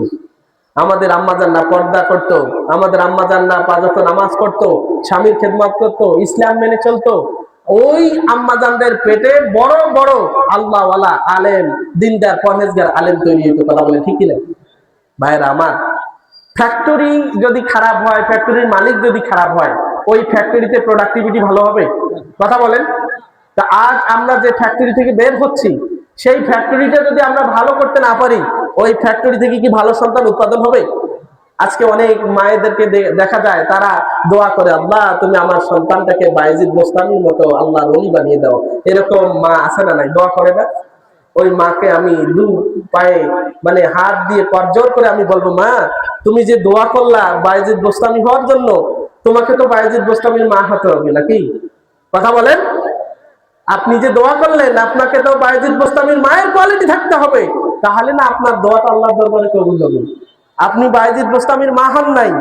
আমাদের আম্মাজানরা পর্দা করত, আমাদের আম্মাজানরা পাঁচ ওয়াক্ত নামাজ পড়তো, স্বামীর খেদমত করতো, ইসলাম মেনে চলতো। ওই আম্মাজানদের পেটে বড় বড় আল্লাহওয়ালা আলেম, দিনদার পরহেজগার আলেম তৈরি হতো। কথা বলেন ঠিক কিনা? ভাইরা আমার, ফ্যাক্টরি যদি খারাপ হয়, ফ্যাক্টরির মালিক যদি খারাপ হয়, ওই ফ্যাক্টরিতে প্রোডাক্টিভিটি ভালো হবে? কথা বলেন। তা আজ আমরা যে ফ্যাক্টরি থেকে বের হচ্ছি, সেই ফ্যাক্টরিটা যদি আমরা ভালো করতে না পারি, ওই ফ্যাক্টরি থেকে কি ভালো সন্তান উৎপাদন হবে? আজকে অনেক মায়েদেরকে দেখা যায়, তারা দোয়া করে, আল্লাহ তুমি আমার সন্তানটাকে বায়েজিদ বোস্তামির মতো আল্লাহর ওলি বানিয়ে দাও। এরকম মা আছে না নাই? দোয়া করে না? ওই মাকে আমি দু পায়ে মানে হাত দিয়ে করজোর করে আমি বলবো, মা তুমি যে দোয়া করলা বায়েজিদ বোস্তামি হওয়ার জন্য, তোমাকে তো বায়েজিদ বোস্তামির মা হতে হবে নাকি? কথা বলেন। আপনি যে দোয়া করলেন, আপনাকে তো বায়েজিদ বোস্তামির মায়ের কোয়ালিটি থাকতে হবে, তাহলে না আপনার দোয়াটা আল্লাহর দরবারে কবুল হবে। আপনি বায়েজিদ বোস্তামির মা হন নাই,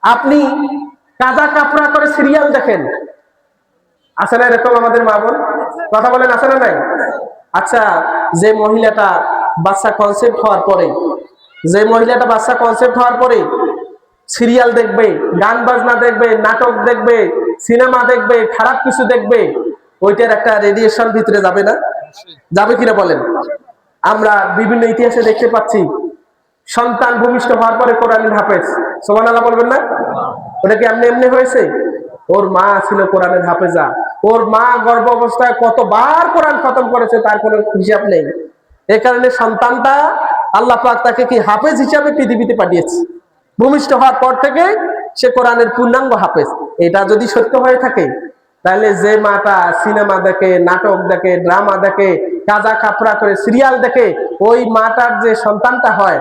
আপনি কাজা কাপড়া করে সিরিয়াল দেখেন। আছে না এরকম আমাদের মা বোন? কথা বলেন, আছে না নাই? আচ্ছা, যে মহিলাটা বাচ্চা কনসেপ্ট হওয়ার পরে, সিরিয়াল দেখবে, গান বাজনা দেখবে, নাটক দেখবে, সিনেমা দেখবে, খারাপ কিছু দেখবে, ওইটার একটা রেডিয়েশন ভিতরে যাবে না? যাবে কিনা বলেন? আমরা বিভিন্ন ইতিহাসে দেখতে পাচ্ছি, সন্তান ভূমিষ্ঠ হওয়ার পরে কোরআনের হাফেজ, সুবহানাল্লাহ বলবেন না? ওটা কি এমনি এমনি হয়েছে? ওর মা ছিল কোরআনের হাফেজা, ওর মা গর্ভ অবস্থায় কতবার কোরআন খতম করেছে তার কোনো হিসাব নেই। এ কারণে সন্তানটা আল্লাহ পাক তাকে কি হাফেজ হিসাবে পৃথিবীতে পাঠিয়েছে। ভূমিষ্ঠ হওয়ার পর থেকে সে কোরআনের পূর্ণাঙ্গ হাফেজ। এটা যদি সত্য হয়ে থাকে, তাহলে যে মাটা সিনেমা দেখে, নাটক দেখে, ড্রামা দেখে, কাজা কাপড়া করে সিরিয়াল দেখে, ওই মাটার যে সন্তানটা হয়,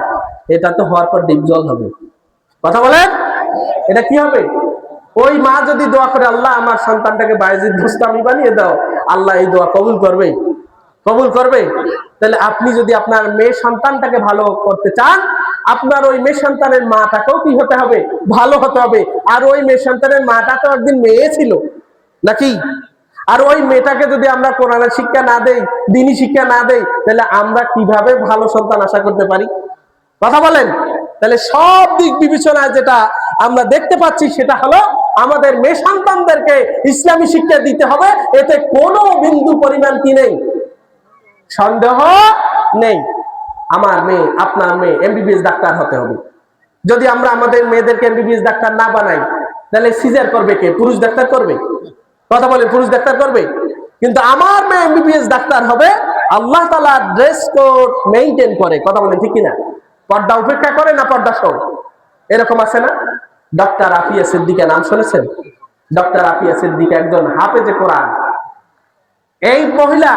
এটা তো হওয়ার পর ডিপজল হবে। কথা বলেন, এটা কি হবে? ওই মা যদি দোয়া করে, আল্লাহ আমার সন্তানটাকে বায়েজিদ বোস্তামি বানিয়ে দাও, আল্লাহ এই দোয়া কবুল করবে? কবুল করবে? তাহলে আপনি যদি আপনার মেয়ে সন্তানটাকে ভালো করতে চান, আপনার ওই মেয়ে সন্তানের মাটাকেও কি হতে হবে? ভালো হতে হবে। আর ওই মেয়ে সন্তানের মাটা তো একদিন মেয়ে ছিল নাকি? আর ওই মেয়েটাকে যদি আমরা কোরআনের শিক্ষা না দেই, দ্বীনি শিক্ষা না দেই, তাহলে আমরা কিভাবে ভালো সন্তান আশা করতে পারি? কথা বলেন। তাহলে সব দিক বিবেচনায় যেটা আমরা দেখতে পাচ্ছি, সেটা হলো আমাদের মেয়ে সন্তানদেরকে ইসলামী শিক্ষা দিতে হবে। এতে কোনো বিন্দু পরিমাণ কি নেই, সন্দেহ নেই। আমার মেয়ে, আপনার মেয়ে এমবিবিএস ডাক্তার হতে হবে। যদি আমরা আমাদের মেয়েদেরকে এমবিবিএস ডাক্তার না বানাই, তাহলে সিজার করবে কে? পুরুষ ডাক্তার করবে? কথা বলেন, পুরুষ ডাক্তার করবে? কিন্তু আমার মেয়ে এমবিবিএস ডাক্তার হবে, আল্লাহ তাআলা ড্রেস কোড মেইনটেইন করে। কথা বলেন ঠিক কিনা? পর্দা উপেক্ষা করে না পর্দা সহ? এরকম আছে না? ডক্টর আফিয়া সিদ্দিকা নাম শুনেছেন? ডক্টর আফিয়া সিদ্দিকা একজন হাফেজে কোরআন। এই মহিলা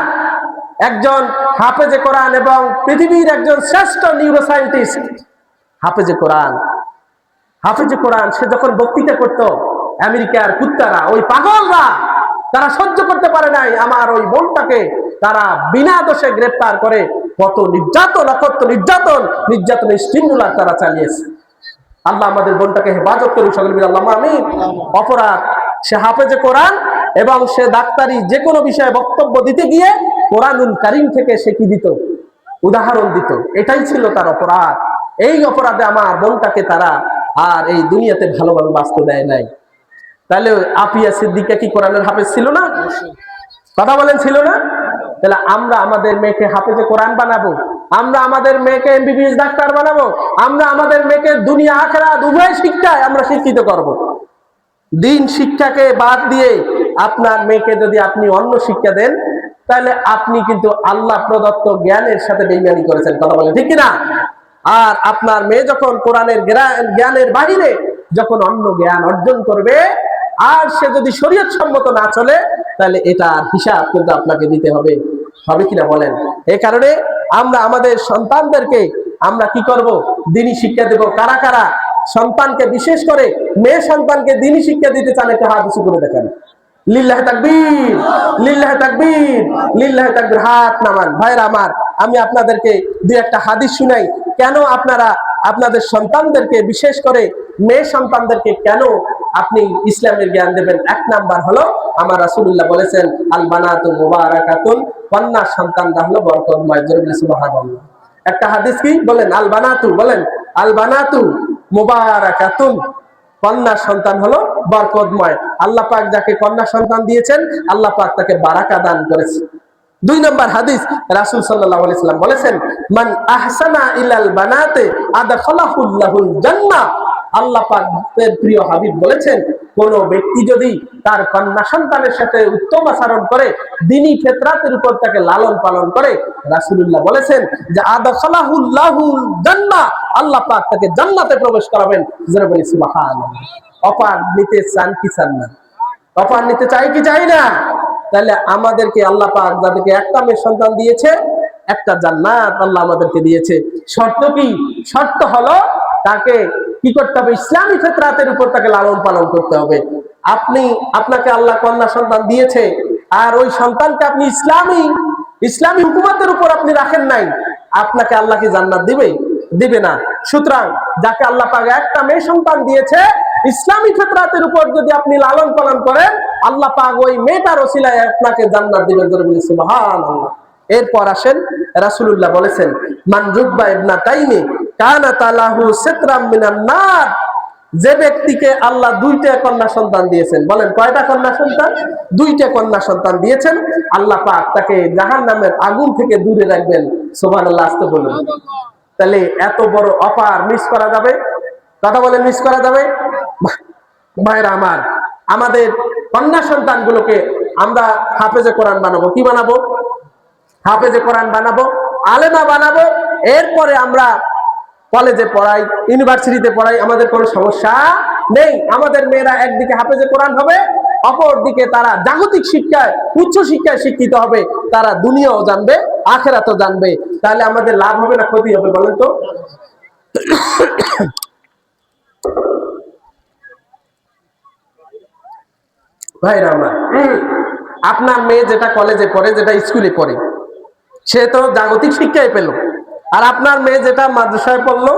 একজন হাফেজে কোরআন এবং পৃথিবীর একজন শ্রেষ্ঠ নিউরোসায়েন্টিস্ট। হাফেজে কোরআন, হাফেজে কোরআন। সে যখন বক্তৃতা করত, আমেরিকার কুত্তারা, ওই পাগলরা, তারা সহ্য করতে পারে নাই আমার ওই বোনটাকে তারা বিনা দোষে গ্রেফতার করে কত নির্যাতন, অকথ্য নির্যাতনের স্টিমুলার তারা চালিয়েছে। আল্লাহ আমাদের বোনটাকে হেফাজত করুন, সকলে মিলে আল্লাহুম্মা আমিন। অপরাধ, সে হাফেজে কোরআন এবং সে ডাক্তারি যে কোনো বিষয়ে বক্তব্য দিতে গিয়ে কোরআনুল কারীম থেকে সে কি দিত, উদাহরণ দিত, এটাই ছিল তার অপরাধ। এই অপরাধে আমার বোনটাকে তারা আর এই দুনিয়াতে ভালোভাবে বাঁচতে দেয় নাই। তাহলে আফিয়া সিদ্দিকা কি কোরআনের হাফেজ ছিল না? কথা বলেন, ছিল না? তাহলে আমরা আমাদের মেয়েকে হাফেজে কোরআন বানাবো, আমরা আমাদের মেয়েকে এমবিবিএস ডাক্তার বানাবো, আমরা আমাদের মেয়েকে দুনিয়া আখিরাত উভয় শিক্ষায় আমরা শিক্ষিত করব। দিন শিক্ষাকে বাদ দিয়ে আপনার মেয়েকে যদি আপনি অন্য শিক্ষা দেন, তাহলে আপনি কিন্তু আল্লাহ প্রদত্ত জ্ঞানের সাথে বেইমানি করেছেন। কথা বলেন ঠিক কিনা? আর আপনার মেয়ে যখন কোরআনের জ্ঞানের বাহিরে যখন অন্য জ্ঞান অর্জন করবে, আর সে যদি শরীয়ত সম্মত না চলে, তাহলে এটার হিসাব কিন্তু আপনাকে দিতে হবে, হবে কিনা বলেন? এই কারণে আমরা আমাদের সন্তানদেরকে আমরা কি করব, দ্বীনি শিক্ষা দেব। কারা কারা সন্তানকে, বিশেষ করে মেয়ে সন্তানকে দ্বীনি শিক্ষা দিতে চান, একটা হাত উঁচু করে দেখেন। লিল্লাহি তাকবীর, লিল্লাহি তাকবীর, লিল্লাহি তাকবীর, হাত নামান। ভাইরা আমার, আমি আপনাদেরকে দুই একটা হাদিস শুনাই, কেন আপনারা আপনাদের সন্তানদেরকে, বিশেষ করে মেয়ে সন্তানদেরকে কেন আপনি ইসলামের জ্ঞান দেবেন। এক নাম্বার হলো, আমার রাসূলুল্লাহ বলেছেন, আল বানাতু মুবারাকাতুন, কন্যা সন্তানরা হলো বরকতময়। জোরে সুবহানাল্লাহ। একটা হাদিস কি বলেন? আল বানাতু, বলেন আল বানাতু মুবারাকাতুন, কন্যা সন্তান হলো বরকতময়। আল্লাহ পাক যাকে কন্যা সন্তান দিয়েছেন, আল্লাহ পাক তাকে বারাকা দান করেছে। দুই নম্বর হাদিস, রাসূল সাল্লাল্লাহু আলাইহি সাল্লাম বলেছেন, মান আহসানা ইলাল বানাতে আদখালাহুল্লাহুল জান্নাহ। আল্লাহ পাকের প্রিয় হাবিব বলেছেন, কোন ব্যক্তি যদি তার কন্যা সন্তানের সাথে উত্তম আচরণ করে, দ্বীনি ফিতরাতের উপর তাকে লালন পালন করে, রাসূলুল্লাহ বলেছেন যে আদখালাহুল্লাহুল জান্নাহ, আল্লাহ পাক তাকে জান্নাতে প্রবেশ করাবেন। যারা বলি সুবহানাল্লাহ। অপার নিতে চান কি চান না? অপার নিতে চাই কি চাই না? তাহলে আমাদেরকে আল্লাহ পাক যাদেরকে একটা মেয়ে সন্তান দিয়েছে, একটা জান্নাত আল্লাহ আমাদেরকে দিয়েছে। শর্ত কি? শর্ত হলো তাকে কি করতে হবে? ইসলামী ফিতরাতের উপর তাকে লালন পালন করতে হবে। আপনাকে আল্লাহ কন্যা সন্তান দিয়েছে, আর ওই সন্তানকে আপনি ইসলামী হুকুমতের উপর আপনি রাখেন নাই, আপনাকে আল্লাহ কি জান্নাত দিবে? দিবে না। সুতরাং যাকে আল্লাহ পাক একটা মেয়ে সন্তান দিয়েছে, ইসলামী ফিতরাতের উপর যদি আপনি লালন পালন করেন, আল্লাহ পাক ওই মেয়েটার ওসিলায় আপনাকে জান্নাত দিবেন। সুবহানাল্লাহ। এরপর আসেন, রাসূলুল্লাহ বলেছেন, মান রুব্বা ইবনাতাইনি কানাত লাহু সিতরাম মিনান নার। যে ব্যক্তিকে আল্লাহ দুইটা কন্যা সন্তান দিয়েছেন, বলেন কয়টা কন্যা সন্তান? দুইটা কন্যা সন্তান দিয়েছেন, আল্লাহ পাক তাকে জাহান্নামের আগুন থেকে দূরে রাখবেন। সুবহানাল্লাহ, আসতে বলুন। তাহলে এত বড় অফার মিস করা যাবে? কথা বলে মিস করা যাবে? ভাইরা আমার, আমাদের কন্যা সন্তানগুলোকে আমরা হাফেজে কোরআন বানাবো। কি বানাবো? হাফেজে কোরআন বানাবো, আলেমা বানাবো। এরপরে আমরা কলেজে পড়াই, ইউনিভার্সিটিতে পড়াই, আমাদের কোনো সমস্যা নেই। আমাদের মেয়েরা একদিকে হাফেজে কোরআন হবে, অপর দিকে তারা জাগতিক শিক্ষায়, উচ্চ শিক্ষায় শিক্ষিত হবে, তারা দুনিয়াও জানবে, আখিরাতও জানবে। তাহলে আমাদের লাভ হবে না ক্ষতি হবে বলেন তো? ভাইরা আমার, আপনার মেয়ে যেটা কলেজে পড়ে, যেটা স্কুলে পড়ে, সে তো জাগতিক শিক্ষাই পেল। আর আপনার মেয়ে যেটা মাদ্রাসায় পড়লো,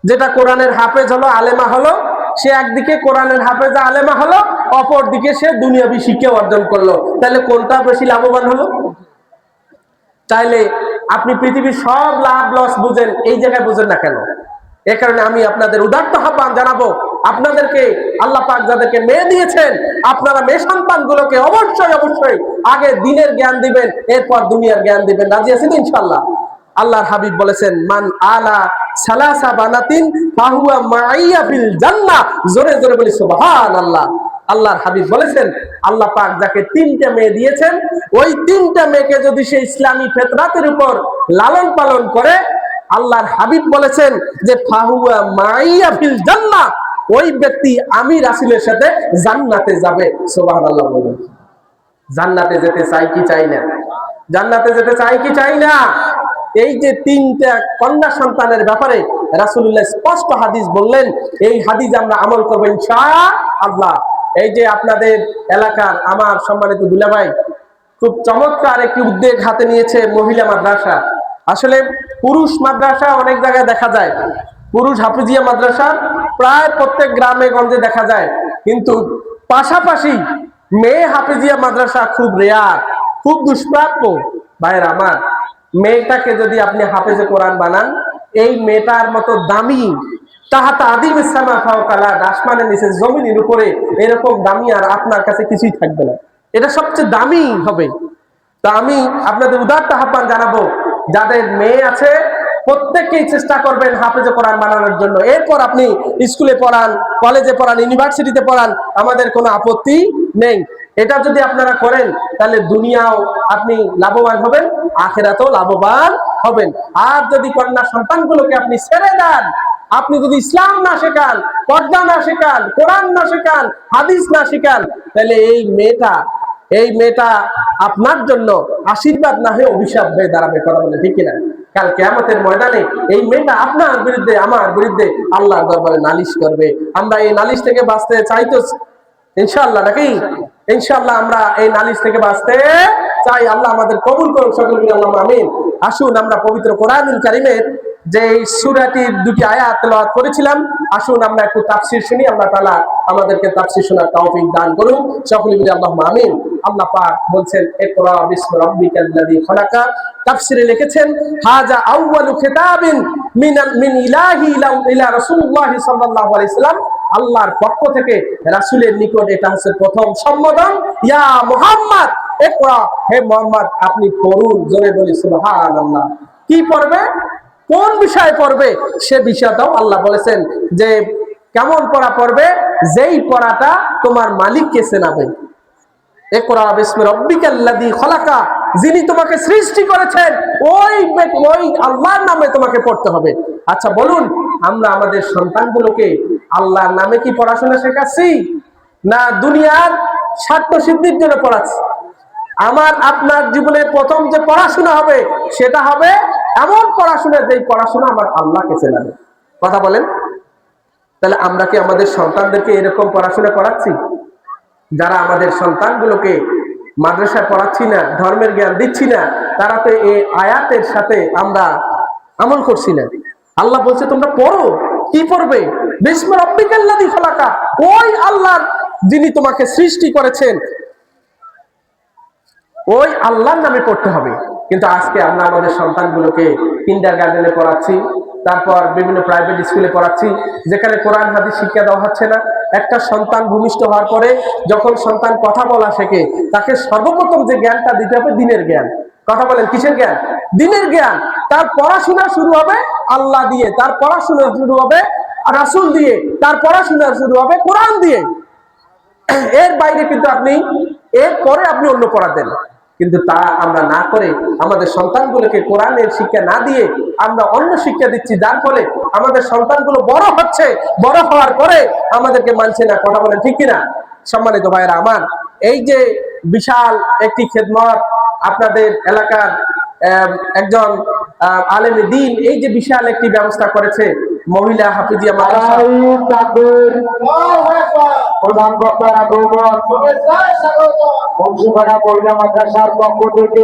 যেটা কোরআনের হাফেজ হলো, আলেমা হলো, সে একদিকে কোরআনের হাফেজা আলেমা হলো, অপর দিকে সে দুনিয়াবী শিক্ষা অর্জন করলো। তাহলে কোনটা বেশি লাভবান হলো? তাইলে আপনি পৃথিবীর সব লাভ লস বুঝেন, এই জায়গায় বুঝেন না কেন? এ কারণে আমি আপনাদের উদাত্ত আহ্বান জানাবো, আপনাদেরকে আল্লাহ পাক যাদেরকে মেয়ে দিয়েছেন, আপনারা মেয়ে সন্তানগুলোকে অবশ্যই অবশ্যই আগে দ্বীনের জ্ঞান দিবেন, এরপর দুনিয়ার জ্ঞান দিবেন। রাজি আছেন ইনশাআল্লাহ? আল্লাহর হাবিব বলেছেন, মান আলা সালাসা বানাতিন ফাহুয়া মাইয়া ফিল জান্নাহ। জোরে জোরে বলি সুবহানাল্লাহ। আল্লাহর হাবিব বলেছেন, আল্লাহ পাক যাকে তিনটা মেয়ে দিয়েছেন, ওই তিনটা মেয়েকে যদি সে ইসলামী ফিতরাতের উপর লালন পালন করে, আল্লাহর হাবিব বলেছেন যে ফাহুয়া মাইয়া ফিল জান্নাহ, ওই ব্যক্তি আমি রাসূলের সাথে জান্নাতে যাবে। সুবহানাল্লাহ বলুন। জান্নাতে যেতে চাই কি চাই না? জান্নাতে যেতে চাই কি চাই না? এই যে তিনটা কন্যা সন্তানের ব্যাপারে রাসূলুল্লাহ স্পষ্ট হাদিস বললেন, এই হাদিস আমরা আমল করব ইনশাআল্লাহ। এই যে আপনাদের এলাকার আমার সম্মানিত দুলাভাই খুব চমৎকার একটি উদ্যোগ হাতে নিয়েছে, মহিলা মাদ্রাসা। আসলে পুরুষ মাদ্রাসা অনেক জায়গায় দেখা যায়, পুরুষ হাফিজিয়া মাদ্রাসা প্রায় প্রত্যেক গ্রামে গঞ্জে দেখা যায়, কিন্তু পাশাপাশি মেয়ে হাফিজিয়া মাদ্রাসা খুব রেয়ার, খুব দুষ্প্রাপ্য। ভাইয়ের আমার, মেয়েটাকে যদি আপনি হাফেজে কোরআন বানান, এই মেয়েটার মতো দামি তাহাতা আদিম ইসলামা ফাওকালা, আসমানের নিচে জমিনের উপরে এরকম দামি আর আপনার কাছে কিছুই থাকবে না, এটা সবচেয়ে দামি হবে। তা আমি আপনাদের উদাত্ত আহ্বান জানাবো, যাদের মেয়ে আছে প্রত্যেককেই চেষ্টা করবেন হাফেজে কোরআন বানানোর জন্য। এরপর আপনি স্কুলে পড়ান, কলেজে পড়ান, ইউনিভার্সিটিতে পড়ান, আমাদের কোনো আপত্তি নেই। এটা যদি আপনারা করেন তাহলে দুনিয়াও আপনি লাভবান হবেন, আখিরাতেও লাভবান হবেন। আর যদি কন্যা সন্তানগুলোকে আপনি ছেড়ে দেন, আপনি যদি ইসলাম না শেখান, পর্দা না শেখান, কোরআন না শেখান, হাদিস না শেখান, তাহলে এই মেয়েটা আপনার জন্য আশীর্বাদ না হয়ে অভিশাপ হয়ে দাঁড়াবে। কথা বলে ঠিক কিনা? কাল কিয়ামতের ময়দানে এই মেয়েটা আপনার বিরুদ্ধে, আমার বিরুদ্ধে আল্লাহর দরবারে নালিশ করবে। আমরা এই নালিশ থেকে বাঁচতে চাই তো ইনশাআল্লাহ, নাকি? ইনশাআল্লাহ আমরা এই নালিশ থেকে বাঁচতে চাই। আল্লাহ আমাদের কবুল করুন, সকল মিলে আল্লাহ আমিন। আসুন আমরা পবিত্র কোরআনুল কারীমের যে সূরাটির দুটি আয়াত তেলাওয়াত করেছিলাম, আসুন আমরা একটু তাফসীর শুনি। আল্লাহ তাআলা আমাদেরকে তাফসীর শোনার তৌফিক দান করুন, সকলে মিলে আল্লাহুম্মা আমিন। আল্লাহ পাক বলছেন, ইকরা বিসমি রাব্বিকাল্লাযী খালাকা। তাফসীরে লিখেছেন, হাযা আউয়ালু কিতাবিন মিন ইলাহি ইলা রাসূলুল্লাহ সাল্লাল্লাহু আলাইহি সাল্লাম। আল্লাহর পক্ষ থেকে রাসূলের নিকট এটা হচ্ছে প্রথম সম্বোধন। ইয়া মুহাম্মদ ইকরা, হে মুহাম্মদ আপনি পড়ুন। জোরে বলি সুবহানাল্লাহ। কি পড়বে, কোন বিষয় পড়বে, সে বিষয়টাও আল্লাহ বলেছেন যে কেমন পড়া পড়বে, যেই পড়াটা তোমার মালিককে চেনাবে। ইকরা বিসমি রাব্বিকাল্লাযী খালাকা, যিনি তোমাকে সৃষ্টি করেছেন ওই আল্লাহর নামে তোমাকে পড়তে হবে। আচ্ছা বলুন, আমরা আমাদের সন্তানগুলোকে আল্লাহর নামে কি পড়াশোনা শেখাচ্ছি, না দুনিয়ার স্বার্থ সিদ্ধির জন্য পড়াচ্ছি? আমার আপনার জীবনের প্রথম যে পড়াশোনা হবে সেটা হবে এমন পড়াশোনা, যেই পড়াশোনা আমার আল্লাহকে চেনাবে। কথা বলেন। তাহলে আমরা কি আমাদের সন্তানদেরকে এরকম পড়াশোনা করাচ্ছি? যারা আমাদের সন্তানগুলোকে মাদ্রাসায় পড়াচ্ছি না, ধর্মের জ্ঞান দিচ্ছি না, তারা তো এই আয়াতের সাথে আমরা আমল করছি না। আল্লাহ বলছে তোমরা পড়ো। কি পড়বে? বিসমি রাব্বিকাল্লাযী খালাকা, ওই আল্লাহ যিনি তোমাকে সৃষ্টি করেছেন ওই আল্লাহর নামে পড়তে হবে। কিন্তু আজকে আমরা আমাদের সন্তানগুলোকে কিন্ডারগার্টেনে পড়াচ্ছি, তারপর বিভিন্ন প্রাইভেট স্কুলে পড়াচ্ছি, যেখানে কোরআন হাদিস শিক্ষা দেওয়া হচ্ছে না। একটা সন্তান ভূমিষ্ঠ হওয়ার পরে যখন সন্তান কথা বলা শেখে, তাকে সর্বপ্রথম যে জ্ঞানটা দিতে হবে দ্বীনের জ্ঞান। কথা বলেন, কিসের জ্ঞান? দ্বীনের জ্ঞান। তার পড়াশোনা শুরু হবে আল্লাহ দিয়ে, তার পড়াশোনা শুরু হবে রাসূল দিয়ে, তার পড়াশোনা শুরু হবে কোরআন দিয়ে। এর বাইরে কিন্তু এরপরে আপনি অন্য পড়া দেন। কিন্তু তা আমরা না করে আমাদের সন্তানগুলোকে কোরআনের শিক্ষা না দিয়ে আমরা অন্য শিক্ষা দিচ্ছি, যার ফলে আমাদের সন্তানগুলো বড় হচ্ছে, বড় হওয়ার পরে আমাদেরকে মানছে না। কথা বলেন ঠিক কিনা? সম্মানিত ভাইয়েরা আমার, এই যে বিশাল একটি খেদমত আপনাদের এলাকার একজন আলেমে দ্বীন এই যে বিশাল একটি ব্যবস্থা করেছে মহিলা হাফিজিয়া মাদ্রাসা, প্রধান বক্তার আগমন, বংশীপাড়া মহিলা মাদ্রাসার পক্ষ থেকে